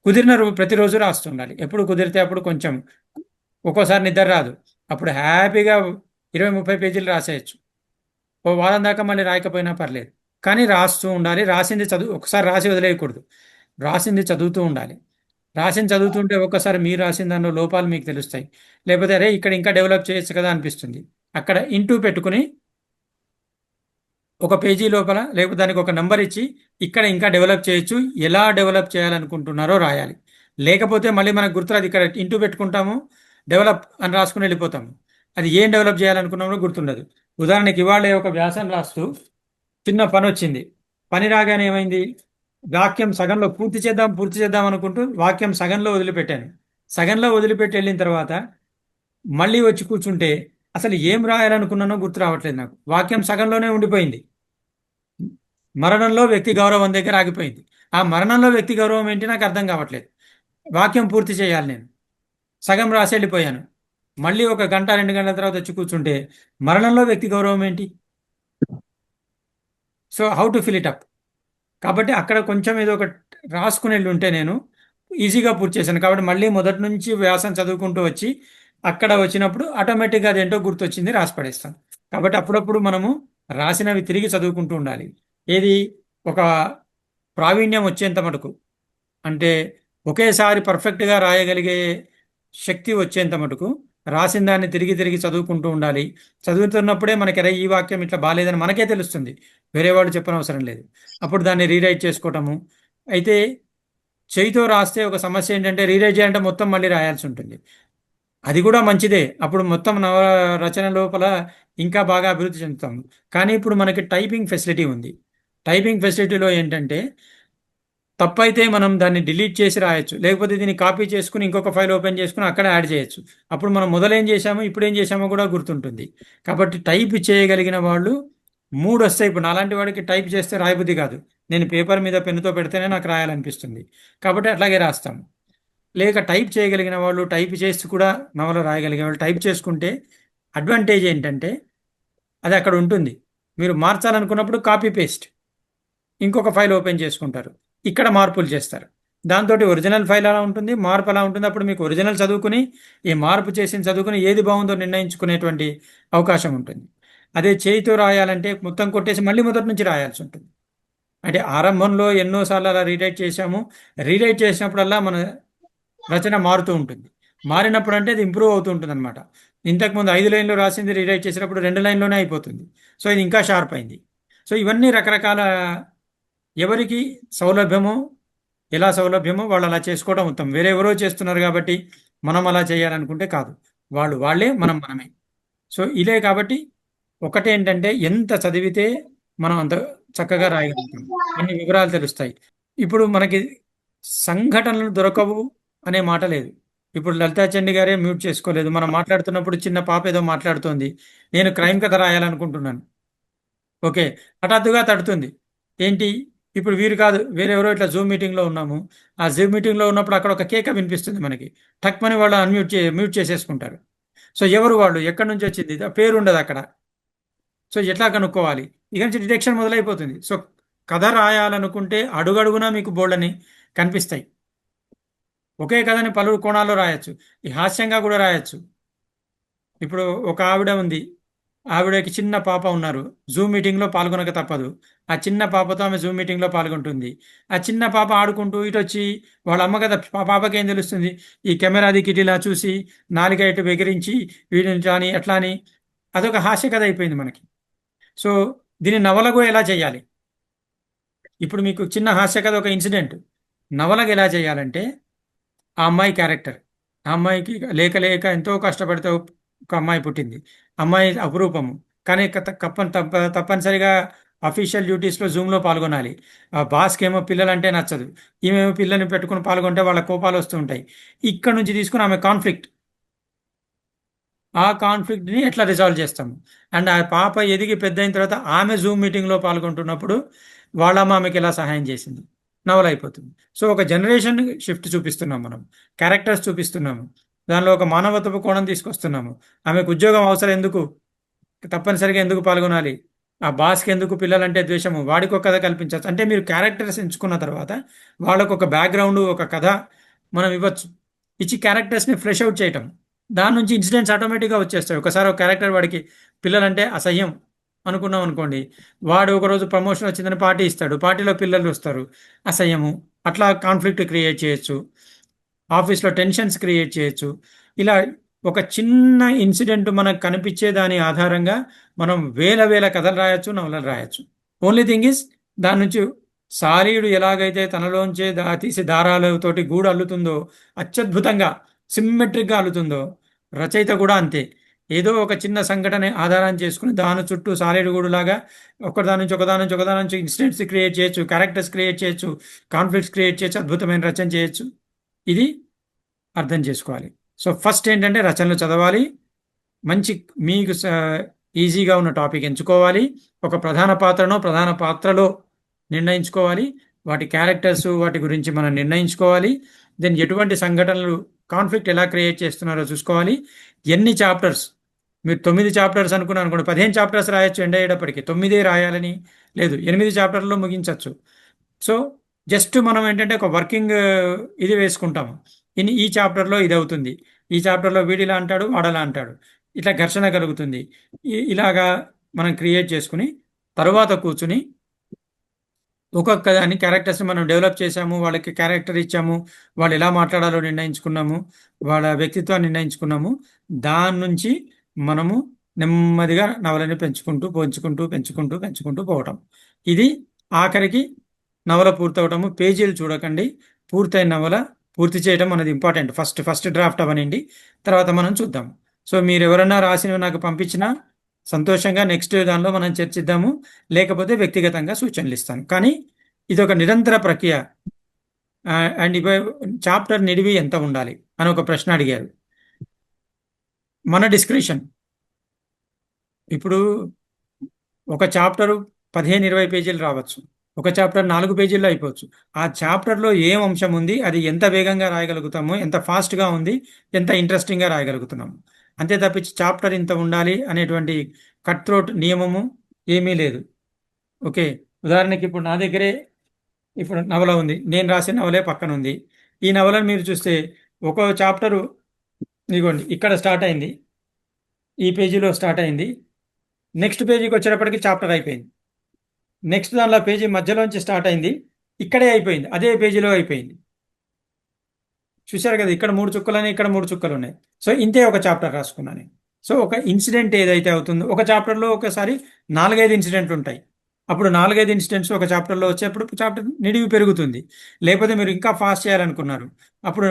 కుదిరిన ప్రతిరోజు రాస్తుండాలి. ఎప్పుడు కుదిరితే అప్పుడు. కొంచెం ఒక్కోసారి నిద్ర రాదు, అప్పుడు హ్యాపీగా 20-30 పేజీలు రాసేయచ్చు. ఓ వారం దాకా మళ్ళీ రాయకపోయినా పర్లేదు, కానీ రాస్తూ ఉండాలి. రాసింది ఒకసారి రాసి వదిలేయకూడదు, రాసింది చదువుతూ ఉండాలి. రాసింది చదువుతుంటే ఒక్కసారి మీరు రాసిన దానిలో లోపాలు మీకు తెలుస్తాయి. లేకపోతే అరే ఇక్కడ ఇంకా డెవలప్ చేయొచ్చు కదా అనిపిస్తుంది. అక్కడ ఇంటూ పెట్టుకుని ఒక పేజీ లోపల, లేకపోతే దానికి ఒక నెంబర్ ఇచ్చి ఇక్కడ ఇంకా డెవలప్ చేయొచ్చు, ఎలా డెవలప్ చేయాలనుకుంటున్నారో రాయాలి. లేకపోతే మళ్ళీ మనకు గుర్తురాదు, ఇక్కడ ఇంటూ పెట్టుకుంటాము, డెవలప్ అని రాసుకుని వెళ్ళిపోతాము. అది ఏం డెవలప్ చేయాలనుకున్నామో గుర్తుండదు. ఉదాహరణకి ఇవాళ ఒక వ్యాసం రాస్తూ చిన్న పని వచ్చింది. పని రాగానే ఏమైంది, వాక్యం సగంలో పూర్తి చేద్దాం అనుకుంటూ వాక్యం సగంలో వదిలిపెట్టాను. సగంలో వదిలిపెట్టి వెళ్ళిన తర్వాత మళ్ళీ వచ్చి కూర్చుంటే అసలు ఏం రాయాలనుకున్నానో గుర్తు రావట్లేదు నాకు. వాక్యం సగంలోనే ఉండిపోయింది. మరణంలో వ్యక్తి గౌరవం దగ్గర ఆగిపోయింది. ఆ మరణంలో వ్యక్తి గౌరవం ఏంటి నాకు అర్థం కావట్లేదు. వాక్యం పూర్తి చేయాలి, నేను సగం రాసి వెళ్ళిపోయాను. మళ్ళీ 1 గంట 2 గంటల తర్వాత వచ్చి కూర్చుంటే మరణంలో వ్యక్తి గౌరవం ఏంటి? So how to fill it up. కాబట్టి అక్కడ కొంచెం ఏదో ఒక రాసుకుని వెళ్ళి ఉంటే నేను ఈజీగా పూర్తి చేశాను. కాబట్టి మళ్ళీ మొదటి నుంచి వ్యాసం చదువుకుంటూ వచ్చి అక్కడ వచ్చినప్పుడు ఆటోమేటిక్గా అదేంటో గుర్తొచ్చింది, రాసి పడేస్తాను. కాబట్టి అప్పుడప్పుడు మనము రాసినవి తిరిగి చదువుకుంటూ ఉండాలి. ఏది ఒక ప్రావీణ్యం వచ్చేంత మటుకు, అంటే ఒకేసారి పర్ఫెక్ట్గా రాయగలిగే శక్తి వచ్చేంత మటుకు రాసిన దాన్ని తిరిగి తిరిగి చదువుకుంటూ ఉండాలి. చదువుతున్నప్పుడే మనకి ఈ వాక్యం ఇట్లా బాగాలేదని మనకే తెలుస్తుంది, వేరే వాళ్ళు చెప్పనవసరం లేదు. అప్పుడు దాన్ని రీరైట్ చేసుకోవటము. అయితే చేయితో రాస్తే ఒక సమస్య ఏంటంటే రీరైట్ చేయాలంటే మొత్తం మళ్ళీ రాయాల్సి ఉంటుంది. అది కూడా మంచిదే, అప్పుడు మొత్తం నవ రచన లోపల ఇంకా బాగా అభివృద్ధి చెందుతాం. కానీ ఇప్పుడు మనకి టైపింగ్ ఫెసిలిటీ ఉంది. టైపింగ్ ఫెసిలిటీలో ఏంటంటే తప్పైతే మనం దాన్ని డిలీట్ చేసి రాయొచ్చు, లేకపోతే దీన్ని కాపీ చేసుకుని ఇంకొక ఫైల్ ఓపెన్ చేసుకుని అక్కడ యాడ్ చేయొచ్చు. అప్పుడు మనం మొదలేం చేశామో ఇప్పుడు ఏం చేశామో కూడా గుర్తుంటుంది. కాబట్టి టైప్ చేయగలిగిన వాళ్ళు 3 వస్తాయి. ఇప్పుడు నాలాంటి వాడికి టైప్ చేస్తే రాయబుద్ధి కాదు, నేను పేపర్ మీద పెన్నుతో పెడితేనే నాకు రాయాలనిపిస్తుంది. కాబట్టి అట్లాగే రాస్తాము. లేక టైప్ చేయగలిగిన వాళ్ళు, టైప్ చేసి కూడా నవల రాయగలిగే వాళ్ళు టైప్ చేసుకుంటే అడ్వాంటేజ్ ఏంటంటే అది అక్కడ ఉంటుంది. మీరు మార్చాలనుకున్నప్పుడు కాపీ పేస్ట్ ఇంకొక ఫైల్ ఓపెన్ చేసుకుంటారు, ఇక్కడ మార్పులు చేస్తారు. దాంతో ఒరిజినల్ ఫైల్ అలా ఉంటుంది, మార్పు అలా ఉంటుంది. అప్పుడు మీకు ఒరిజినల్ చదువుకుని ఈ మార్పు చేసిన చదువుకుని ఏది బాగుందో నిర్ణయించుకునేటువంటి అవకాశం ఉంటుంది. అదే చేయితో రాయాలంటే మొత్తం కొట్టేసి మళ్ళీ మొదటి నుంచి రాయాల్సి ఉంటుంది. అంటే ఆరంభంలో ఎన్నోసార్లు అలా రీరైట్ చేశాము. రీరైట్ చేసినప్పుడల్లా మన రచన మారుతూ ఉంటుంది. మారినప్పుడు అంటే అది ఇంప్రూవ్ అవుతూ ఉంటుంది అనమాట. ఇంతకుముందు 5 లైన్లు రాసింది రీరైట్ చేసినప్పుడు 2 లైన్లోనే అయిపోతుంది. సో ఇది ఇంకా షార్ప్ అయింది. సో ఇవన్నీ రకరకాల ఎవరికి సౌలభ్యమో, ఎలా సౌలభ్యమో వాళ్ళు అలా చేసుకోవడం ఉత్తమం. వేరే ఎవరో చేస్తున్నారు కాబట్టి మనం అలా చేయాలనుకుంటే కాదు. వాళ్ళు వాళ్ళే, మనం మనమే. సో ఇదే కాబట్టి ఒకటేంటంటే ఎంత చదివితే మనం అంత చక్కగా రాయగలుగుతాం, అన్ని వివరాలు తెలుస్తాయి. ఇప్పుడు మనకి సంఘటనలు దొరకవు అనే మాట లేదు. ఇప్పుడు లలితా చండి గారే మ్యూట్ చేసుకోలేదు. మనం మాట్లాడుతున్నప్పుడు చిన్న పాప ఏదో మాట్లాడుతోంది, నేను క్రైమ్ కథ రాయాలనుకుంటున్నాను. ఓకే, హఠాత్తుగా తడుతుంది. ఏంటి, ఇప్పుడు వీరు కాదు, వేరెవరో ఇట్లా జూమ్ మీటింగ్లో ఉన్నాము. ఆ జూమ్ మీటింగ్లో ఉన్నప్పుడు అక్కడ ఒక కేక వినిపిస్తుంది మనకి. టక్మని వాళ్ళు మ్యూట్ చేసేసుకుంటారు. సో ఎవరు వాళ్ళు, ఎక్కడి నుంచి వచ్చింది, ఆ పేరు ఉండదు అక్కడ. సో ఎట్లా కనుక్కోవాలి, ఇక నుంచి డిటెక్షన్ మొదలైపోతుంది. సో కథ రాయాలనుకుంటే అడుగడుగునా మీకు బోల్డని కనిపిస్తాయి. ఒకే కథని పలు కోణాల్లో రాయొచ్చు, ఈ హాస్యంగా కూడా రాయొచ్చు. ఇప్పుడు ఒక ఆవిడ ఉంది, ఆవిడకి చిన్న పాప ఉన్నారు, జూమ్ మీటింగ్లో పాల్గొనక తప్పదు. ఆ చిన్న పాపతో ఆమె జూమ్ మీటింగ్లో పాల్గొంటుంది. ఆ చిన్న పాప ఆడుకుంటూ ఇటు వచ్చి వాళ్ళ అమ్మ కదా, పాపకి ఏం తెలుస్తుంది, ఈ కెమెరాది కిటిలా చూసి నాలుక ఇటు బెదిరించి వీడిని అని ఎట్లా అని అదొక హాస్య కథ అయిపోయింది మనకి. సో దీన్ని నవలకు ఎలా చేయాలి, ఇప్పుడు మీకు చిన్న హాస్య కథ ఒక ఇన్సిడెంట్, నవలకు ఎలా చేయాలంటే ఆ అమ్మాయి క్యారెక్టర్, ఆ అమ్మాయికి లేక లేక ఎంతో కష్టపడితే ఒక అమ్మాయి పుట్టింది. అమ్మాయి అపురూపము, కానీ తప్పనిసరిగా అఫీషియల్ డ్యూటీస్లో జూమ్లో పాల్గొనాలి. ఆ బాస్కి ఏమో పిల్లలంటే నచ్చదు, ఈమెమో పిల్లల్ని పెట్టుకుని పాల్గొంటే వాళ్ళ కోపాలు వస్తూ ఉంటాయి. ఇక్కడ నుంచి తీసుకుని ఆమె కాన్ఫ్లిక్ట్, ఆ కాన్ఫ్లిక్ట్ని ఎట్లా రిజాల్వ్ చేస్తాము. అండ్ ఆ పాప ఎదిగి పెద్ద అయిన తర్వాత ఆమె జూమ్ మీటింగ్లో పాల్గొంటున్నప్పుడు వాళ్ళ అమ్మ ఆమెకి ఎలా సహాయం చేసింది, నవల అయిపోతుంది. సో ఒక జనరేషన్ షిఫ్ట్ చూపిస్తున్నాం, మనం క్యారెక్టర్స్ చూపిస్తున్నాము, దానిలో ఒక మానవత్వపు కోణం తీసుకొస్తున్నాము. ఆమెకు ఉద్యోగం అవసరం ఎందుకు, తప్పనిసరిగా ఎందుకు పాల్గొనాలి, ఆ బాస్కి ఎందుకు పిల్లలంటే ద్వేషము, వాడికి ఒక కథ కల్పించవచ్చు. అంటే మీరు క్యారెక్టర్స్ ఎంచుకున్న తర్వాత వాళ్ళకు ఒక బ్యాక్గ్రౌండ్, ఒక కథ మనం ఇవ్వచ్చు. ఇచ్చి క్యారెక్టర్స్ని ఫ్లెష్ అవుట్ చేయటం, దాని నుంచి ఇన్సిడెంట్స్ ఆటోమేటిక్గా వచ్చేస్తాయి. ఒకసారి ఒక క్యారెక్టర్ వాడికి పిల్లలంటే అసహ్యం అనుకున్నాం అనుకోండి, వాడు ఒకరోజు ప్రమోషన్ వచ్చిందని పార్టీ ఇస్తాడు, పార్టీలో పిల్లలు వస్తారు, అసహ్యము, అట్లా కాన్ఫ్లిక్ట్ క్రియేట్ చేయొచ్చు, ఆఫీస్లో టెన్షన్స్ క్రియేట్ చేయొచ్చు. ఇలా ఒక చిన్న ఇన్సిడెంట్ మనకు కనిపించే దాని ఆధారంగా మనం వేల వేల కథలు రాయొచ్చు, నవలలు రాయొచ్చు. ఓన్లీ థింగ్ ఇస్ దాని నుంచి సాలీడు ఎలాగైతే తనలోంచే తీసి దారాలతోటి గూడు అల్లుతుందో, అత్యద్భుతంగా సిమ్మెట్రిక్గా అల్లుతుందో, రచయిత కూడా అంతే. ఏదో ఒక చిన్న సంఘటన ఆధారం చేసుకుని దాని చుట్టూ సాలీడు గూడులాగా ఒకదాని నుంచి ఇన్సిడెంట్స్ క్రియేట్ చేయొచ్చు, క్యారెక్టర్స్ క్రియేట్ చేయొచ్చు, కాన్ఫ్లిక్ట్స్ క్రియేట్ చేయొచ్చు, అద్భుతమైన రచన చేయొచ్చు. ఇది అర్థం చేసుకోవాలి. సో ఫస్ట్ ఏంటంటే రచనలు చదవాలి, మంచి మీకు ఈజీగా ఉన్న టాపిక్ ఎంచుకోవాలి, ఒక ప్రధాన పాత్రలో నిర్ణయించుకోవాలి, వాటి క్యారెక్టర్స్ వాటి గురించి మనం నిర్ణయించుకోవాలి. దెన్ ఎటువంటి సంఘటనలు కాన్ఫ్లిక్ట్ ఎలా క్రియేట్ చేస్తున్నారో చూసుకోవాలి. ఎన్ని చాప్టర్స్, మీరు 9 చాప్టర్స్ అనుకున్నారు అనుకోండి, 15 చాప్టర్స్ రాయొచ్చు ఎండ్ అయ్యేటప్పటికి, 9 రాయాలని లేదు, 8 చాప్టర్లో ముగించవచ్చు. సో జస్ట్ మనం ఏంటంటే ఒక వర్కింగ్ ఇది వేసుకుంటాము, ఈ చాప్టర్లో ఇది అవుతుంది, ఈ చాప్టర్లో వీడిలా అంటాడు, వాడలా అంటాడు, ఇట్లా ఘర్షణ కలుగుతుంది. ఇలాగా మనం క్రియేట్ చేసుకుని తర్వాత కూర్చుని ఒక్కొక్క దాన్ని క్యారెక్టర్స్ని మనం డెవలప్ చేసాము, వాళ్ళకి క్యారెక్టర్ ఇచ్చాము, వాళ్ళు ఎలా మాట్లాడాలో నిర్ణయించుకున్నాము, వాళ్ళ వ్యక్తిత్వాన్ని నిర్ణయించుకున్నాము. దాని నుంచి మనము నెమ్మదిగా నవలని పెంచుకుంటూ పోవటం. ఇది ఆఖరికి నవల పూర్తవటము. పేజీలు చూడకండి, పూర్తయిన నవల పూర్తి చేయడం అనేది ఇంపార్టెంట్. ఫస్ట్ డ్రాఫ్ట్ అవనండి, తర్వాత మనం చూద్దాం. సో మీరు ఎవరన్నా రాసినవి నాకు పంపించినా సంతోషంగా నెక్స్ట్ దానిలో మనం చర్చిద్దాము, లేకపోతే వ్యక్తిగతంగా సూచనలు ఇస్తాను. కానీ ఇది ఒక నిరంతర ప్రక్రియ. అండ్ చాప్టర్ నిడివి ఎంత ఉండాలి అని ఒక ప్రశ్న అడిగారు. మన డిస్క్రిప్షన్, ఇప్పుడు ఒక చాప్టరు 15-20 పేజీలు రావచ్చు, ఒక చాప్టర్ 4 పేజీల్లో అయిపోవచ్చు. ఆ చాప్టర్లో ఏం అంశం ఉంది, అది ఎంత వేగంగా రాయగలుగుతామో, ఎంత ఫాస్ట్గా ఉంది, ఎంత ఇంట్రెస్టింగ్గా రాయగలుగుతున్నాము. అంతే తప్పించి చాప్టర్ ఇంత ఉండాలి అనేటువంటి కట్ త్రోట్ నియమము ఏమీ లేదు. ఓకే, ఉదాహరణకి ఇప్పుడు నా దగ్గరే ఇప్పుడు నవల ఉంది, నేను రాసిన నవలే పక్కన ఉంది. ఈ నవలను మీరు చూస్తే ఒక్కో చాప్టరు ఇదిగోండి ఇక్కడ స్టార్ట్ అయింది, ఈ పేజీలో స్టార్ట్ అయింది, నెక్స్ట్ పేజీకి వచ్చేటప్పటికి చాప్టర్ అయిపోయింది, నెక్స్ట్ దానిలో పేజీ మధ్యలోంచి స్టార్ట్ అయింది, ఇక్కడే అయిపోయింది, అదే పేజీలో అయిపోయింది. చూశారు కదా, ఇక్కడ 3 చుక్కలని, ఇక్కడ 3 చుక్కలు ఉన్నాయి. సో ఇంతే ఒక చాప్టర్ రాసుకున్నాను నేను. సో ఒక ఇన్సిడెంట్ ఏదైతే అవుతుందో, ఒక చాప్టర్లో ఒకసారి 4-5 ఇన్సిడెంట్లు ఉంటాయి. అప్పుడు 4-5 ఇన్సిడెంట్స్ ఒక చాప్టర్లో వచ్చేప్పుడు చాప్టర్ నిడివి పెరుగుతుంది. లేకపోతే మీరు ఇంకా ఫాస్ట్ చేయాలనుకున్నారు, అప్పుడు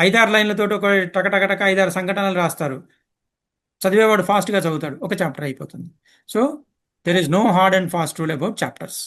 5-6 లైన్లతో ఒక టకటకటక 5-6 సంఘటనలు రాస్తారు. చదివేవాడు ఫాస్ట్గా చదువుతాడు, ఒక చాప్టర్ అయిపోతుంది. So there is no hard and fast rule about chapters.